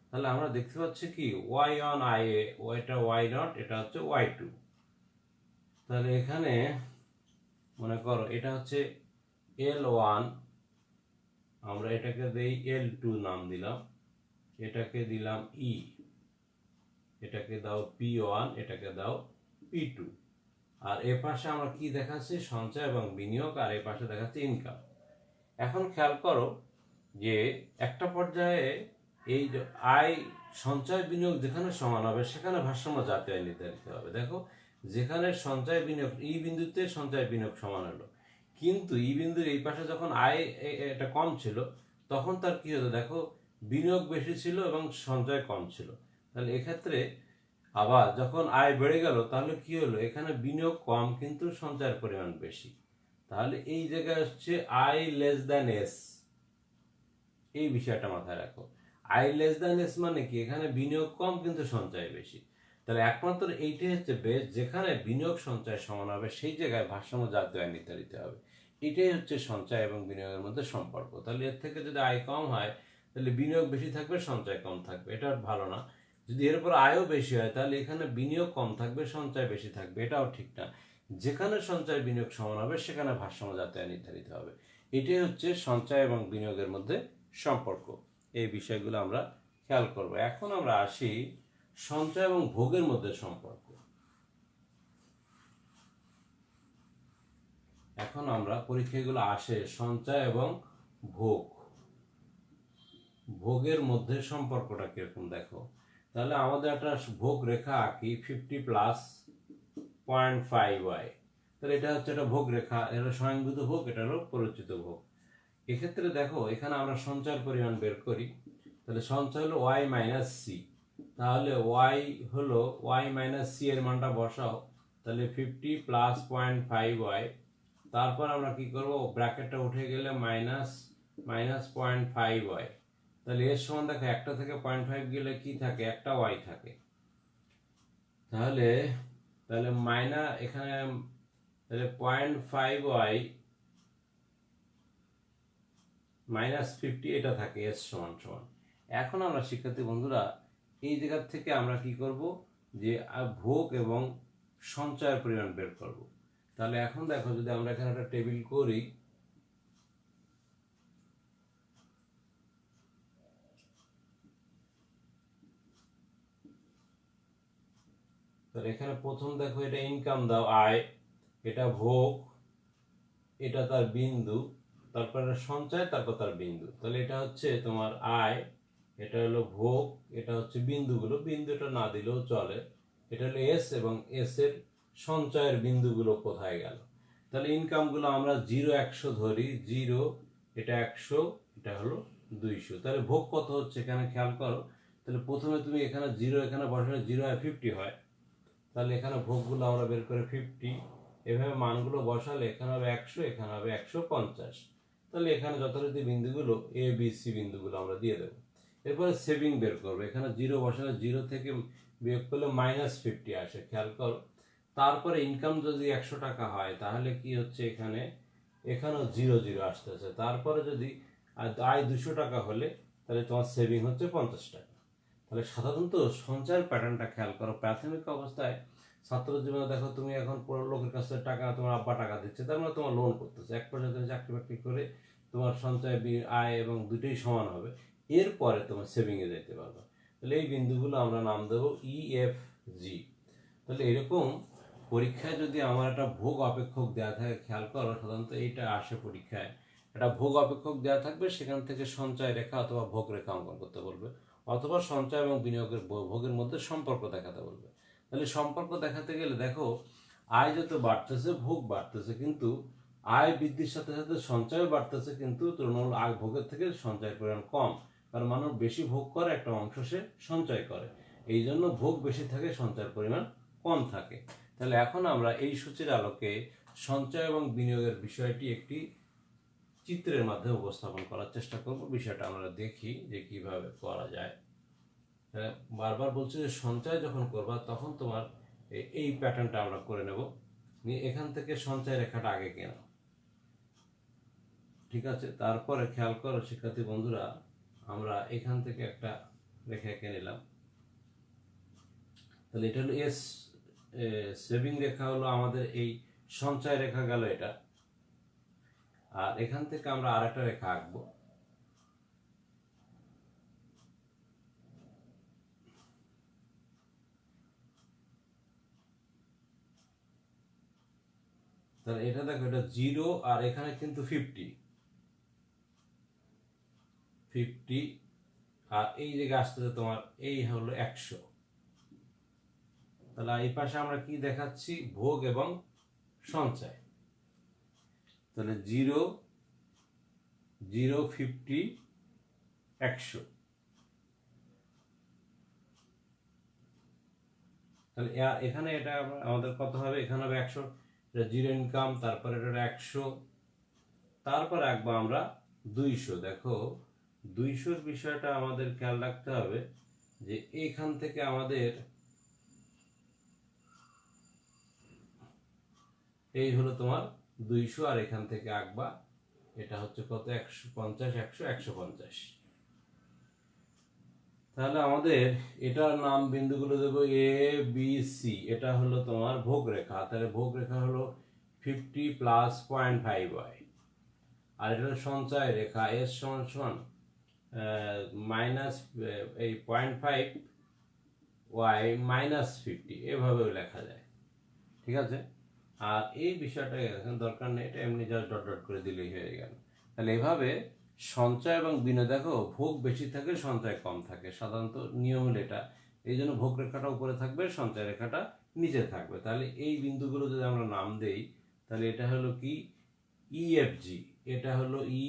Speaker 1: তাহলে আমরা দেখতে পাচ্ছি কি ওয়াই অন আই এ, এটা ওয়াই নট, এটা হচ্ছে ওয়াই টু। তাহলে এখানে মনে করো এটা হচ্ছে এল ওয়ান, আমরা এটাকে দেই এল টু নাম দিলাম, এটাকে দিলাম ই, এটাকে দাও পি ওয়ান, এটাকে দাও পি টু। আর এ পাশে আমরা কি দেখাচ্ছি, সঞ্চয় এবং বিনিয়োগ, আর এ পাশে দেখাচ্ছি ইনকাম। এখন খেয়াল করো যে একটা পর্যায়ে এই আয় সঞ্চয় বিনিয়োগ যেখানে সমান হবে সেখানে ভারসাম্য জাতীয় আয় নির্ধারিত হবে। দেখো যেখানে সঞ্চয় বিনিয়োগ, এই বিন্দুতে সঞ্চয় বিনিয়োগ সমান হলো, কিন্তু এই বিন্দুর এই পাশে যখন আয় এটা কম ছিল তখন তার কি হতো, দেখো বিনিয়োগ বেশি ছিল এবং সঞ্চয় কম ছিল। তাহলে এক্ষেত্রে আবার যখন আয় বেড়ে গেল তাহলে কি হলো, এখানে বিনিয়োগ কম কিন্তু সঞ্চয়ের পরিমাণ বেশি। তাহলে এই জায়গায় হচ্ছে আই লেস দ্যান এস, এই বিষয়টা মাথায় রাখো। আই লেস দ্যান এস মানে কি, এখানে বিনিয়োগ কম কিন্তু সঞ্চয় বেশি। তাহলে একমাত্র এইটাই হচ্ছে বেশ, যেখানে বিনিয়োগ সঞ্চয় সমান হবে সেই জায়গায় ভারসাম্য জাতীয় আয় নির্ধারিত হবে। এটাই হচ্ছে সঞ্চয় এবং বিনিয়োগের মধ্যে সম্পর্ক। তাহলে এর থেকে যদি আয় কম হয় তাহলে বিনিয়োগ বেশি থাকবে, সঞ্চয় কম থাকবে, এটা ভালো না। যদি এর উপর আয়ও বেশি হয় তাহলে এখানে বিনিয়োগ কম থাকবে, সঞ্চয় বেশি থাকবে, এটাও ঠিক না। যেখানে সঞ্চয় বিনিয়োগ সমান হবে সেখানে ভারসাম্য জাতীয় আয় নির্ধারিত হবে। এটাই হচ্ছে সঞ্চয় এবং বিনিয়োগের মধ্যে সম্পর্ক। এই বিষয়গুলো আমরা খেয়াল করব। এখন আমরা আসি সঞ্চয় এবং ভোগের মধ্যে সম্পর্ক। এখন আমরা পরীক্ষাগুলো আসে সঞ্চয় এবং ভোগ, ভোগের মধ্যে সম্পর্কটা কিরকম দেখো। তাহলে আমাদের একটা ভোগ রেখা আঁকি 50+0.5y। তাহলে এটা হচ্ছে একটা ভোগ রেখা, এটা স্বয়ংভূত ভোগ, এটা হলো পরিচিত ভোগ। এক্ষেত্রে দেখো এখানে আমরা সঞ্চয়ের পরিমাণ বের করি, তাহলে সঞ্চয় হলো ওয়াই মাইনাস সি। তাহলে ওয়াই হলো ওয়াই মাইনাস সি এর মানটা বসাও, তাহলে 50 প্লাস 0.5y, তারপর আমরা কি করব, ব্র্যাকেটটা উঠে গেলে মাইনাস মাইনাস 0.5y, তাহলে এর সমান দেখো একটা থেকে 0.5 গেলে কি থাকে, একটা ওয়াই থাকে। তাহলে তাহলে মাইনাস এখানে তাহলে 0.5y মাইনাস 50 এটা থাকে এস সমান সমান। এখন আমরা শিক্ষার্থী বন্ধুরা এই জায়গা থেকে আমরা কি করব, যে ভোগ এবং সঞ্চয়ের পরিমাণ বের করব। তাহলে এখন দেখো যদি আমরা এখানে একটা টেবিল করি, তাহলে এখানে প্রথম দেখো এটা ইনকাম দাও আয়, এটা ভোগ, এটা তার বিন্দু, তারপর সঞ্চয়, তারপর তার বিন্দু। তাহলে এটা হচ্ছে তোমার আয়, এটা হলো ভোগ, এটা হচ্ছে বিন্দুগুলো, বিন্দুটা না দিলেও চলে, এটা হলো এস, এবং এস এর সঞ্চয়ের বিন্দুগুলো কোথায় গেল। তাহলে ইনকামগুলো আমরা 0 100 ধরি, 0 এটা 100, এটা হলো 200। তাহলে ভোগ কত হচ্ছে এখানে খেয়াল করো, তাহলে প্রথমে তুমি এখানে 0 এখানে বসালে 0 হয় 50 হয়, তাহলে এখানে ভোগগুলো আমরা বের করে 50, এভাবে মানগুলো বসালে এখানে হবে 100, এখানে হবে 150। তাহলে এখানে যথারীতি বিন্দুগুলো এ বি সি বিন্দুগুলো আমরা দিয়ে দেবো। এরপরে সেভিং বের করবো, এখানে 0 বসালে 0 থেকে বিয়োগ করলে -50 আসে, খেয়াল করো। তারপরে ইনকাম যদি 100 টাকা হয় তাহলে কি হচ্ছে, এখানে এখানেও 0 0 আসতেছে। তারপরে যদি আয় 200 টাকা হলে তাহলে তোমার সেভিং হচ্ছে 50 টাকা। তাহলে সাধারণত সঞ্চয়ের প্যাটার্নটা খেয়াল করো। প্রাথমিক অবস্থায় ছাত্র জীবনে দেখো তুমি এখন বড় লোকের কাছে টাকা, তোমার আব্বা টাকা দিচ্ছে, তার মানে তোমার লোন করতেছে, এক পর্যায়ে তুমি চাকরি বাকরি করে তোমার সঞ্চয় আয় এবং দুটোই সমান হবে, এরপরে তোমার সেভিংয়ে যেতে পারবে। তাহলে এই বিন্দুগুলো আমরা নাম দেবো ই এফ জি। তাহলে এরকম পরীক্ষায় যদি আমার একটা ভোগ অপেক্ষক দেওয়া থাকে, খেয়াল করো সাধারণত এইটা আসে পরীক্ষায়, একটা ভোগ অপেক্ষক দেওয়া থাকবে, সেখান থেকে সঞ্চয় রেখা অথবা ভোগ রেখা অঙ্কন করতে বলবে, অথবা সঞ্চয় এবং বিনিয়োগের ভোগের মধ্যে সম্পর্ক দেখাতে বলবে। তাহলে সম্পর্ক দেখাতে গেলে দেখো আয় যত বাড়তেছে ভোগ বাড়তেছে, কিন্তু আয় বৃদ্ধির সাথে সাথে সঞ্চয় বাড়তেছে, কিন্তু তুলনামূলক আয় ভোগের থেকে সঞ্চয়ের পরিমাণ কম, কারণ মানুষ বেশি ভোগ করে একটা অংশ সে সঞ্চয় করে, এই জন্য ভোগ বেশি থাকে সঞ্চয়ের পরিমাণ কম থাকে। তাহলে এখন আমরা এই সূচির আলোকে সঞ্চয় এবং বিনিয়োগের বিষয়টি একটি চিত্রের মাধ্যমে উপস্থাপন করার চেষ্টা করব। বিষয়টা আমরা দেখি যে কিভাবে করা যায়। বারবার বলছি যে সঞ্চয় যখন করবা তখন তোমার এই প্যাটার্নটা আমরা করে নেব, নিয়ে এখান থেকে সঞ্চয় রেখাটা আগে কেন, ঠিক আছে। তারপরে খেয়াল করো শিক্ষার্থী বন্ধুরা, আমরা এখান থেকে একটা রেখা এঁকে নিলাম। তাহলে এটা হলো এস, সেভিং রেখা হলো আমাদের এই সঞ্চয় রেখা গেল এটা, আর এখান থেকে আমরা আরেকটা রেখা আঁকবো। তাহলে এটা দেখো এটা 0, আর এখানে কিন্তু 50, আর এই জায়গায় আসতেছে তোমার এই হলো 100। তাহলে এই পাশে আমরা কি দেখাচ্ছি, ভোগ এবং সঞ্চয়। তাহলে 0 0 50 100। তাহলে এখানে এটা আমাদের কত হবে, এখানে হবে 100, এটা 0 ইনকাম, তারপরে এটা 100, তারপর আঁকবো আমরা 200। দেখো 200-র বিষয়টা আমাদের খেয়াল রাখতে হবে, যে এখান থেকে আমাদের এই হলো তোমার 200, আর এখান থেকে আঁকবা এটা হচ্ছে কত, 150 100 150। তাহলে আমাদের এটার নাম বিন্দুগুলো দেবো এ বি সি, এটা হলো তোমার ভোগ রেখা, তাহলে ভোগ রেখা হলো 50 প্লাস 0.5y, আর এটা হলো সঞ্চয় রেখা এস সমান সমান মাইনাস এই 0.5y মাইনাস 50, এভাবেও লেখা যায়, ঠিক আছে। আর এই বিষয়টা এখন দরকার নেই, এটা এমনি জাস্ট ডট ডট করে দিলেই হয়ে গেল। তাহলে এভাবে সঞ্চয় এবং বিনিয়োগ, দেখো ভোগ বেশি থাকে সঞ্চয় কম থাকে, সাধারণত নিয়ম হলো এটা, এই জন্য ভোগ রেখাটা উপরে থাকবে, সঞ্চয় রেখাটা নিচে থাকবে। তাহলে এই বিন্দুগুলো যদি আমরা নাম দেই, তাহলে এটা হলো কি ই এফ জি, এটা হলো ই,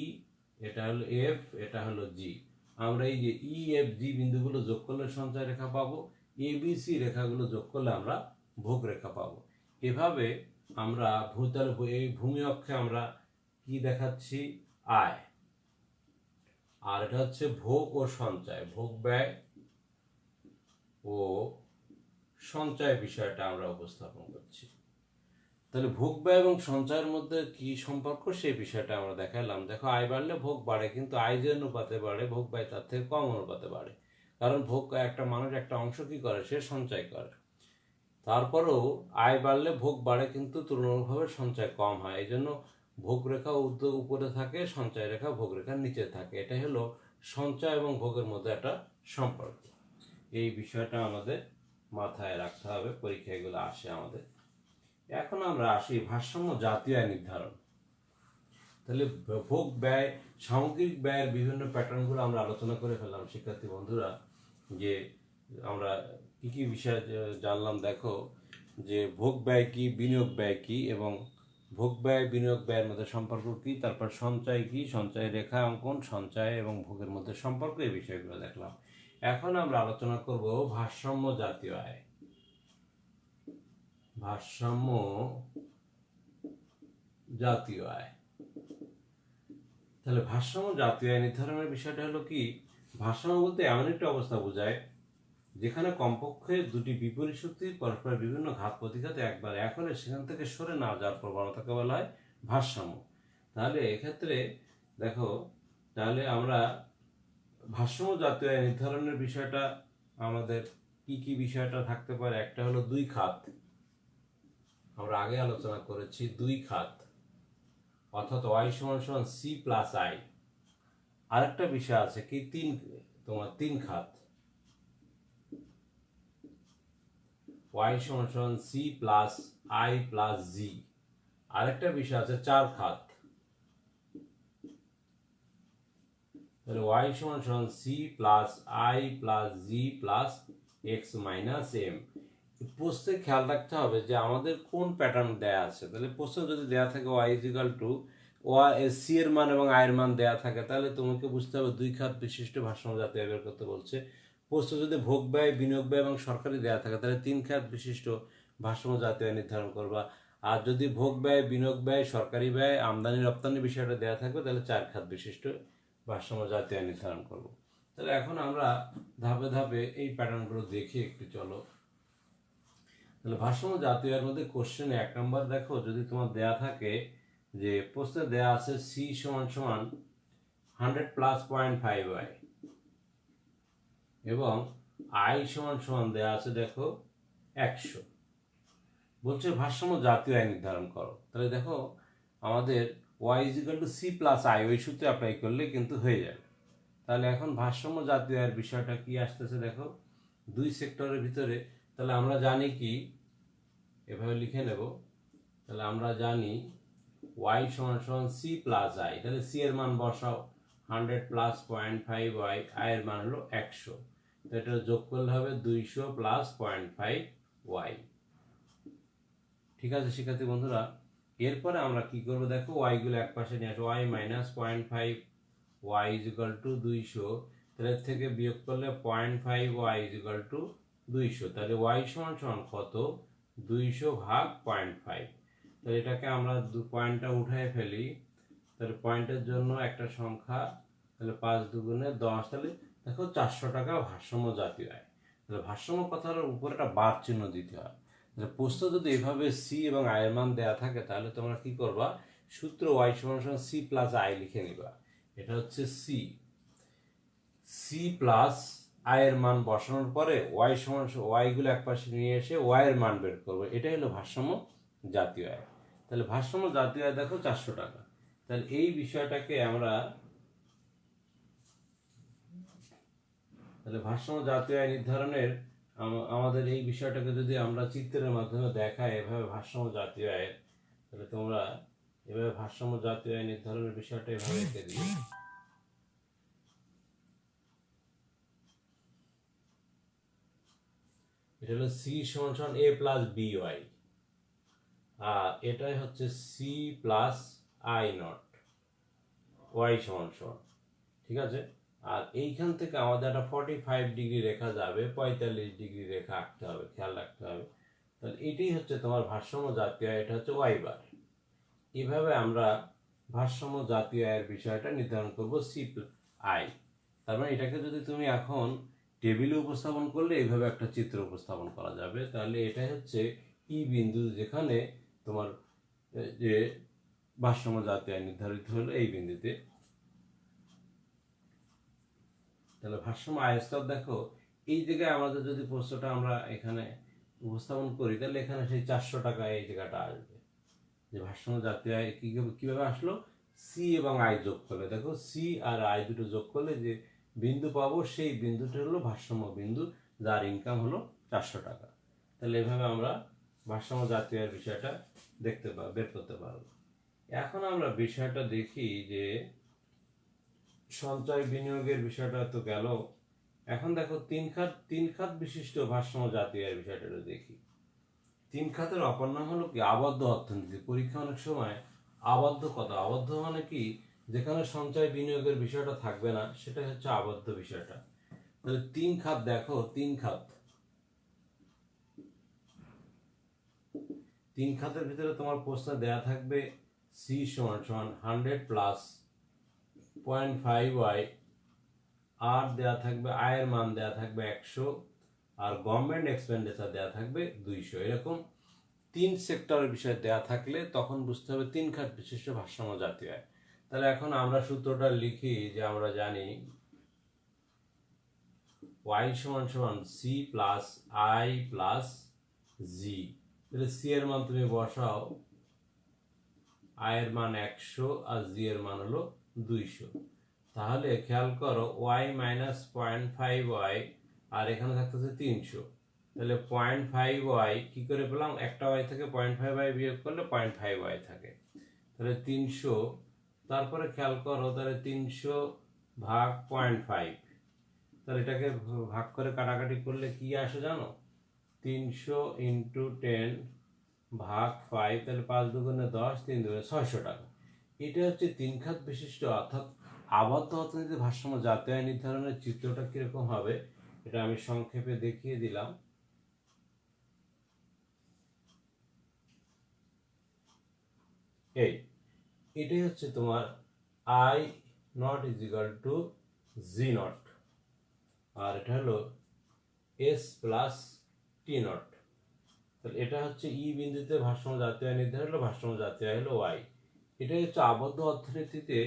Speaker 1: এটা হলো এফ, এটা হলো জি। আমরা এই যে ই এফ জি বিন্দুগুলো যোগ করলে সঞ্চয় রেখা পাবো, এ বি সি রেখাগুলো যোগ করলে আমরা ভোগ রেখা পাবো। এভাবে আমরা এই ভূমি অক্ষে আমরা কি দেখাচ্ছি, আয়, আর এটা হচ্ছে ভোগ ও সঞ্চয়, ভোগ ব্যয় ও সঞ্চয় বিষয়টা আমরা উপস্থাপন করছি। তাহলে ভোগ ব্যয় এবং সঞ্চয়ের মধ্যে কি সম্পর্ক সেই বিষয়টা আমরা দেখালাম। দেখো, আয় বাড়লে ভোগ বাড়ে, কিন্তু আয় যে অনুপাতে বাড়ে ভোগ ব্যয় তার থেকে কম অনুপাতে বাড়ে, কারণ ভোগ একটা মানুষ একটা অংশ কি করে, সে সঞ্চয় করে। তারপরেও আয় বাড়লে ভোগ বাড়ে, কিন্তু তুলনামূলকভাবে সঞ্চয় কম হয়। এই জন্য ভোগ রেখা উপরে থাকে, সঞ্চয় রেখা ভোগ রেখার নিচে থাকে। এটাই হলো সঞ্চয় এবং ভোগের মধ্যে একটা সম্পর্ক। এই বিষয়টা আমাদের মাথায় রাখতে হবে, পরীক্ষায় এগুলো আসে আমাদের। এখন আমরা আসি ভারসাম্য জাতীয় আয় নির্ধারণ। তাহলে ভোগ ব্যয়, সামগ্রিক ব্যয়ের বিভিন্ন প্যাটার্নগুলো আমরা আলোচনা করে ফেললাম শিক্ষার্থী বন্ধুরা, যে আমরা কি কি বিষয় জানলাম। দেখো যে ভোগ ব্যয় কি, বিনিয়োগ ব্যয় কি, এবং ভোগ ব্যয় বিনিয়োগ ব্যয়ের মধ্যে সম্পর্ক কি, তারপর সঞ্চয় কি, সঞ্চয় রেখা অঙ্কন, সঞ্চয় এবং ভোগের মধ্যে সম্পর্ক, এই বিষয়গুলো দেখলাম। এখন আমরা আলোচনা করব ভারসাম্য জাতীয় আয়। ভারসাম্য জাতীয় আয়। তাহলে ভারসাম্য জাতীয় আয় নির্ধারণের বিষয়টা হলো কি, ভারসাম্য বলতে এমন একটা অবস্থা বোঝায় যেখানে কমপক্ষে দুটি বিপরীত শক্তি পরস্পর বিভিন্ন ঘাত প্রতিঘাতে একবার এক হলে সেখান থেকে সরে না যাওয়ার প্রবণতাকে বলা হয় ভারসাম্য। তাহলে এক্ষেত্রে দেখো, তাহলে আমরা ভারসাম্য জাতীয় আয় নির্ধারণের বিষয়টা আমাদের কি কি বিষয়টা থাকতে পারে। একটা হলো দুই খাত, আমরা আগে আলোচনা করেছি দুই খাত, অর্থাৎ ওয়াই সমান সমান সি প্লাস আই। আরেকটা বিষয় আছে কি, তিন খাত, ওয়াই সমান সমান C plus I plus G. আরেকটা বিষয় আছে চার খাত, তাহলে ওয়াই সমান সমান C plus I plus G plus X minus M. প্রশ্নে খেয়াল রাখতে হবে যে আমাদের কোন প্যাটার্ন দেয়া আছে। তাহলে প্রশ্ন যদি দেয়া থাকে ওয়াই ইজিক্যাল টু সি এর মান এবং আয়ের মান দেয়া থাকে, তাহলে তোমাকে বুঝতে হবে দুই খাত বিশিষ্ট ভারসাম্য জাতীয় আয় বের করতে বলছে। প্রশ্ন যদি ভোগ ব্যয়, বিনিয়োগ ব্যয় এবং সরকারি দেয়া থাকে, তাহলে তিন খাত বিশিষ্ট ভারসাম্য জাতীয় আয় নির্ধারণ করবা। আর যদি ভোগ ব্যয়, বিনিয়োগ ব্যয়, সরকারি ব্যয়, আমদানি রপ্তানি বিষয়টা দেয়া থাকবে, তাহলে চার খাত বিশিষ্ট ভারসাম্য জাতীয় আয় নির্ধারণ করব। তাহলে এখন আমরা ধাপে ধাপে এই প্যাটার্নগুলো দেখি একটু, চলো। তাহলে ভারসাম্য জাতীয় আয়ের মধ্যে কোশ্চেনে 1 নম্বর দেখো, যদি তোমার দেয়া থাকে যে প্রশ্নে দেয়া আছে সি সমান সমান 100 প্লাস 0.5 ওয়াই এবং আই সমান সমান দেয়া আছে দেখো 100, বলছে ভারসাম্য জাতীয় আয় নির্ধারণ করো। তাহলে দেখো আমাদের Y is equal to C plus I, ওই সূত্রে অ্যাপ্লাই করলে কিন্তু হয়ে যাবে। তাহলে এখন ভারসাম্য জাতীয় আয়ের বিষয়টা কি আসতেছে দেখো, দুই সেক্টরের ভিতরে। তাহলে আমরা জানি কি, এভাবে লিখে নেব। তাহলে আমরা জানি ওয়াই সমান সমান সি প্লাস আই, তাহলে সি এর মান বসাও 100 প্লাস 0.5 ওয়াই, আই এর মান হলো 100, তো এটা যোগ করলে হবে 200 প্লাস 0.5 ওয়াই। ঠিক আছে শিক্ষার্থী বন্ধুরা, এরপরে আমরা কি করব দেখো, ওয়াই গুলো এক পাশে নিয়ে আসবো, Y minus 0.5 Y is equal to 200, তাহলে এর থেকে বিয়োগ করলে 0.5 ওয়াই ইজ ইকুয়াল টু 200, তাহলে ওয়াই সমান সমান কত, 200 ভাগ 0.5। তাহলে এটাকে আমরা পয়েন্টটা উঠায় ফেলি, তাহলে পয়েন্টের জন্য একটা সংখ্যা, তাহলে 5 দুগুণে 10, তাহলে দেখো 400 টাকা ভারসাম্য জাতীয় আয়। তাহলে ভারসাম্য কথার উপর একটা বার চিহ্ন দিতে হয়। তাহলে প্রশ্ন যদি এভাবে সি এবং আয়ের মান দেয়া থাকে, তাহলে তোমরা কি করবা, সূত্র ওয়াই সমান সমান সি প্লাস আই লিখে নিবা। এটা হচ্ছে সি, সি প্লাস আয়ের মান বসানোর পরে ওয়াই সমান ওয়াই গুলো এক পাশে নিয়ে এসে ওয়াই এর মান বের করবো। এটাই হলো ভারসাম্য জাতীয় আয়। তাহলে ভারসাম্য জাতীয় আয় দেখো 400 টাকা। তাহলে এই বিষয়টাকে আমরা, তাহলে ভারসাম্য জাতীয় আয় নির্ধারণের আমাদের এই বিষয়টাকে যদি আমরা চিত্রের মাধ্যমে দেখাই এভাবে ভারসাম্য জাতীয় আয়, তাহলে তোমরা এভাবে ভারসাম্য জাতীয় আয় নির্ধারণের বিষয়টা এভাবে এঁকে দিও। এটা হলো সি সমান সমান এ প্লাস বি ওয়াই, আর এটাই হচ্ছে C plus I not Y সমান সমান, ঠিক আছে। আর এইখান থেকে আমাদের একটা 45 ডিগ্রি রেখা যাবে, 45 ডিগ্রি রেখা আঁকতে হবে, খেয়াল রাখতে হবে। তাহলে এটাই হচ্ছে তোমার ভারসাম্য জাতীয় আয়, এটা হচ্ছে ওয়াই বার। এইভাবে আমরা ভারসাম্য জাতীয় আয়ের বিষয়টা নির্ধারণ করব সি আই। তার মানে এটাকে যদি তুমি এখন টেবিলে উপস্থাপন করলে এইভাবে একটা চিত্র উপস্থাপন করা যাবে। তাহলে এটাই হচ্ছে ই বিন্দু, যেখানে তোমার যে ভারসাম্য জাতীয় আয় নির্ধারিত হলো এই বিন্দুতে। তাহলে ভারসাম্য আয় স্তর দেখো, এই জায়গায় আমাদের যদি প্রশ্নটা আমরা এখানে উপস্থাপন করি, তাহলে এখানে সেই 400 টাকা এই জায়গাটা আসবে। যে ভারসাম্য জাতীয় আয় কিভাবে আসলো, সি এবং আই যোগ করলে, দেখো সি আর আই দুটো যোগ করলে যে বিন্দু পাবো, সেই বিন্দুটা হলো ভারসাম্য বিন্দু, যার ইনকাম হলো 400 টাকা। তাহলে এভাবে আমরা ভারসাম্য জাতীয় আয়ের বিষয়টা বের করতে পারবো। এখন আমরা বিষয়টা দেখি যে সঞ্চয় বিনিয়োগের বিষয়টা তো গেল। এখন দেখো তিন খাত বিশিষ্ট ভারসাম্য জাতীয় আয়ের বিষয়টা দেখি। তিন খাতের অপর নাম হলো কি আবদ্ধ অর্থনীতি। পরীক্ষা অনেক সময় আবদ্ধ কথা, আবদ্ধ মানে কি, যেখানে সঞ্চয় বিনিয়োগের বিষয়টা থাকবে না, সেটা হচ্ছে আবদ্ধ বিষয়টা। তাহলে তিন খাত দেখো, তিন খাতের ভিতরে তোমার প্রশ্ন দেয়া থাকবে সি সমান সমান 100 প্লাস 0.5y, আর দেয়া থাকবে আয়ের মান দেয়া থাকবে 100, আর গভর্নমেন্ট এক্সপেন্ডিচার দেয়া থাকবে 200। এরকম তিন সেক্টরের বিষয় দেয়া থাকলে তখন বুঝতে হবে তিন খাত বিশিষ্ট ভারসাম্য জাতীয় আয়। তাহলে এখন আমরা সূত্রটা লিখি, যে আমরা জানি y সমান সমান সি প্লাস আই প্লাস জি। তাহলে সি এর মান তুমি বসাও, আয়ের মান 100 আর জি এর মান হলো 200। তাহলে খেয়াল করো y মাইনাস 0.5y, আর এখানে থাকতেছে 300। তাহলে 0.5y কি করে পেলাম, একটা y থেকে 0.5y বিয়োগ করলে 0.5y থাকে। তাহলে 300, তারপরে খেয়াল করো, তাহলে 300 ভাগ 0.5, তাহলে এটাকে ভাগ করে কাটাকাটি করলে কি আসে জানো, 300 ইন্টু 10 ভাগ 5, তাহলে 5 দুগুণে 10, 3 দুগুণে 600 টাকা। এটা হচ্ছে তিন খাত বিশিষ্ট, অর্থাৎ আবদ্ধ অর্থনীতির ভারসাম্য জাতীয় আয় নির্ধারণের চিত্রটা কিরকম হবে, এটা আমি সংক্ষেপে দেখিয়ে দিলাম। এটাই হচ্ছে তোমার I naught is equal to G naught, আর এটা হলো এস প্লাস টি নট। তাহলে এটা হচ্ছে ই বিন্দুতে ভারসাম্য জাতীয় আয় নির্ধারণ হলো, ভারসাম্য জাতীয় আয় হলো ওয়াই। এটাই হচ্ছে আবদ্ধ অর্থনীতিতে,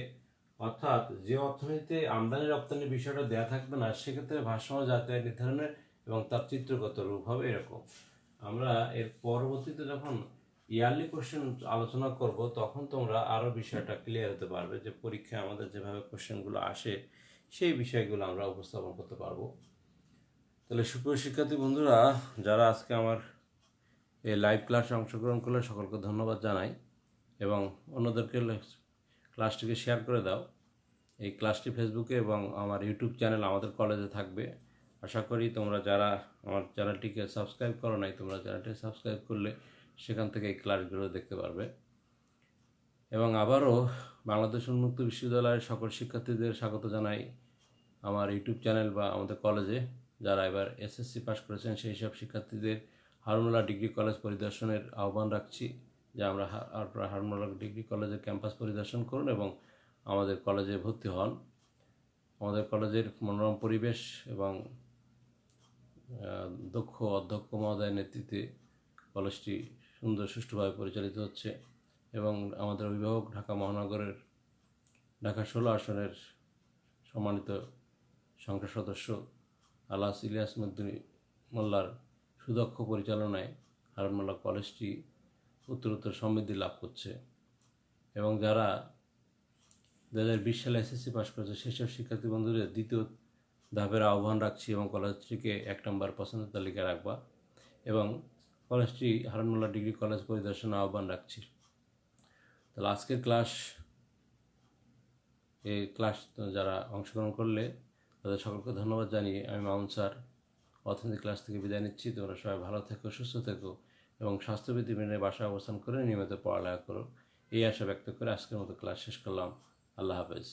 Speaker 1: অর্থাৎ যে অর্থনীতিতে আমদানি রপ্তানির বিষয়টা দেওয়া থাকবে না, সেক্ষেত্রে ভারসাম্য জাতীয় আয় নির্ধারণের এবং তার চিত্রগত রূপ হবে এরকম। আমরা এর পরবর্তীতে যখন ইয়ারলি কোশ্চেন আলোচনা করব, তখন তোমরা আরও বিষয়টা ক্লিয়ার হতে পারবে, যে পরীক্ষায় আমাদের যেভাবে কোশ্চেনগুলো আসে সেই বিষয়গুলো আমরা উপস্থাপন করতে পারবো। তাহলে সুপ্রিয় শিক্ষার্থী বন্ধুরা, যারা আজকে আমার এই লাইভ ক্লাসে অংশগ্রহণ করলে সকলকে ধন্যবাদ জানাই, এবং অন্যদেরকে ক্লাসটিকে শেয়ার করে দাও। এই ক্লাসটি ফেসবুকে এবং আমার ইউটিউব চ্যানেল আমাদের কলেজে থাকবে। আশা করি তোমরা যারা আমার চ্যানেলটিকে সাবস্ক্রাইব করো নাই, তোমরা চ্যানেলটি সাবস্ক্রাইব করলে সেখান থেকে এই ক্লাসগুলো দেখতে পারবে। এবং আবারও বাংলাদেশ উন্মুক্ত বিশ্ববিদ্যালয়ের সকল শিক্ষার্থীদের স্বাগত জানাই আমার ইউটিউব চ্যানেল বা আমাদের কলেজে। যারা এবার এসএসসি পাস করেছেন সেই সব শিক্ষার্থীদের হারুমুল্লাহ ডিগ্রি কলেজ পরিদর্শনের আহ্বান রাখছি, যে আমরা হারুমুল্লাহ ডিগ্রি কলেজের ক্যাম্পাস পরিদর্শন করুন এবং আমাদের কলেজে ভর্তি হন। আমাদের কলেজের মনোরম পরিবেশ এবং দক্ষ অধ্যক্ষ মহোদয়ের নেতৃত্বে কলেজটি সুন্দর সুষ্ঠুভাবে পরিচালিত হচ্ছে, এবং আমাদের অভিভাবক ঢাকা মহানগরের ঢাকা 16 আসনের সম্মানিত সংসদ সদস্য আলাস ইলিয়াস মদ্দুনী মোল্লার সুদক্ষ পরিচালনায় হারুমুল্লাহ কলেজটি উত্তরোত্তর সমৃদ্ধি লাভ করছে। এবং যারা 2020 সালে এসএসসি পাস করেছে সেসব শিক্ষার্থী বন্ধুদের দ্বিতীয় ধাপের আহ্বান রাখছি, এবং কলেজটিকে 1 নম্বর পছন্দের তালিকায় রাখবা, এবং কলেজটি হারুমুল্লাহ ডিগ্রি কলেজ পরিদর্শনে আহ্বান রাখছি। তাহলে আজকের এই ক্লাস যারা অংশগ্রহণ করলে তাদের সকলকে ধন্যবাদ জানিয়ে আমি মামুন স্যার অর্থনীতি ক্লাস থেকে বিদায় নিচ্ছি। তোমরা সবাই ভালো থেকো, সুস্থ থেকো, এবং স্বাস্থ্যবিধি মেনে বাসায় অবস্থান করে নিয়মিত পড়ালেখা করো, এই আশা ব্যক্ত করে আজকের মতো ক্লাস শেষ করলাম। আল্লাহ হাফেজ।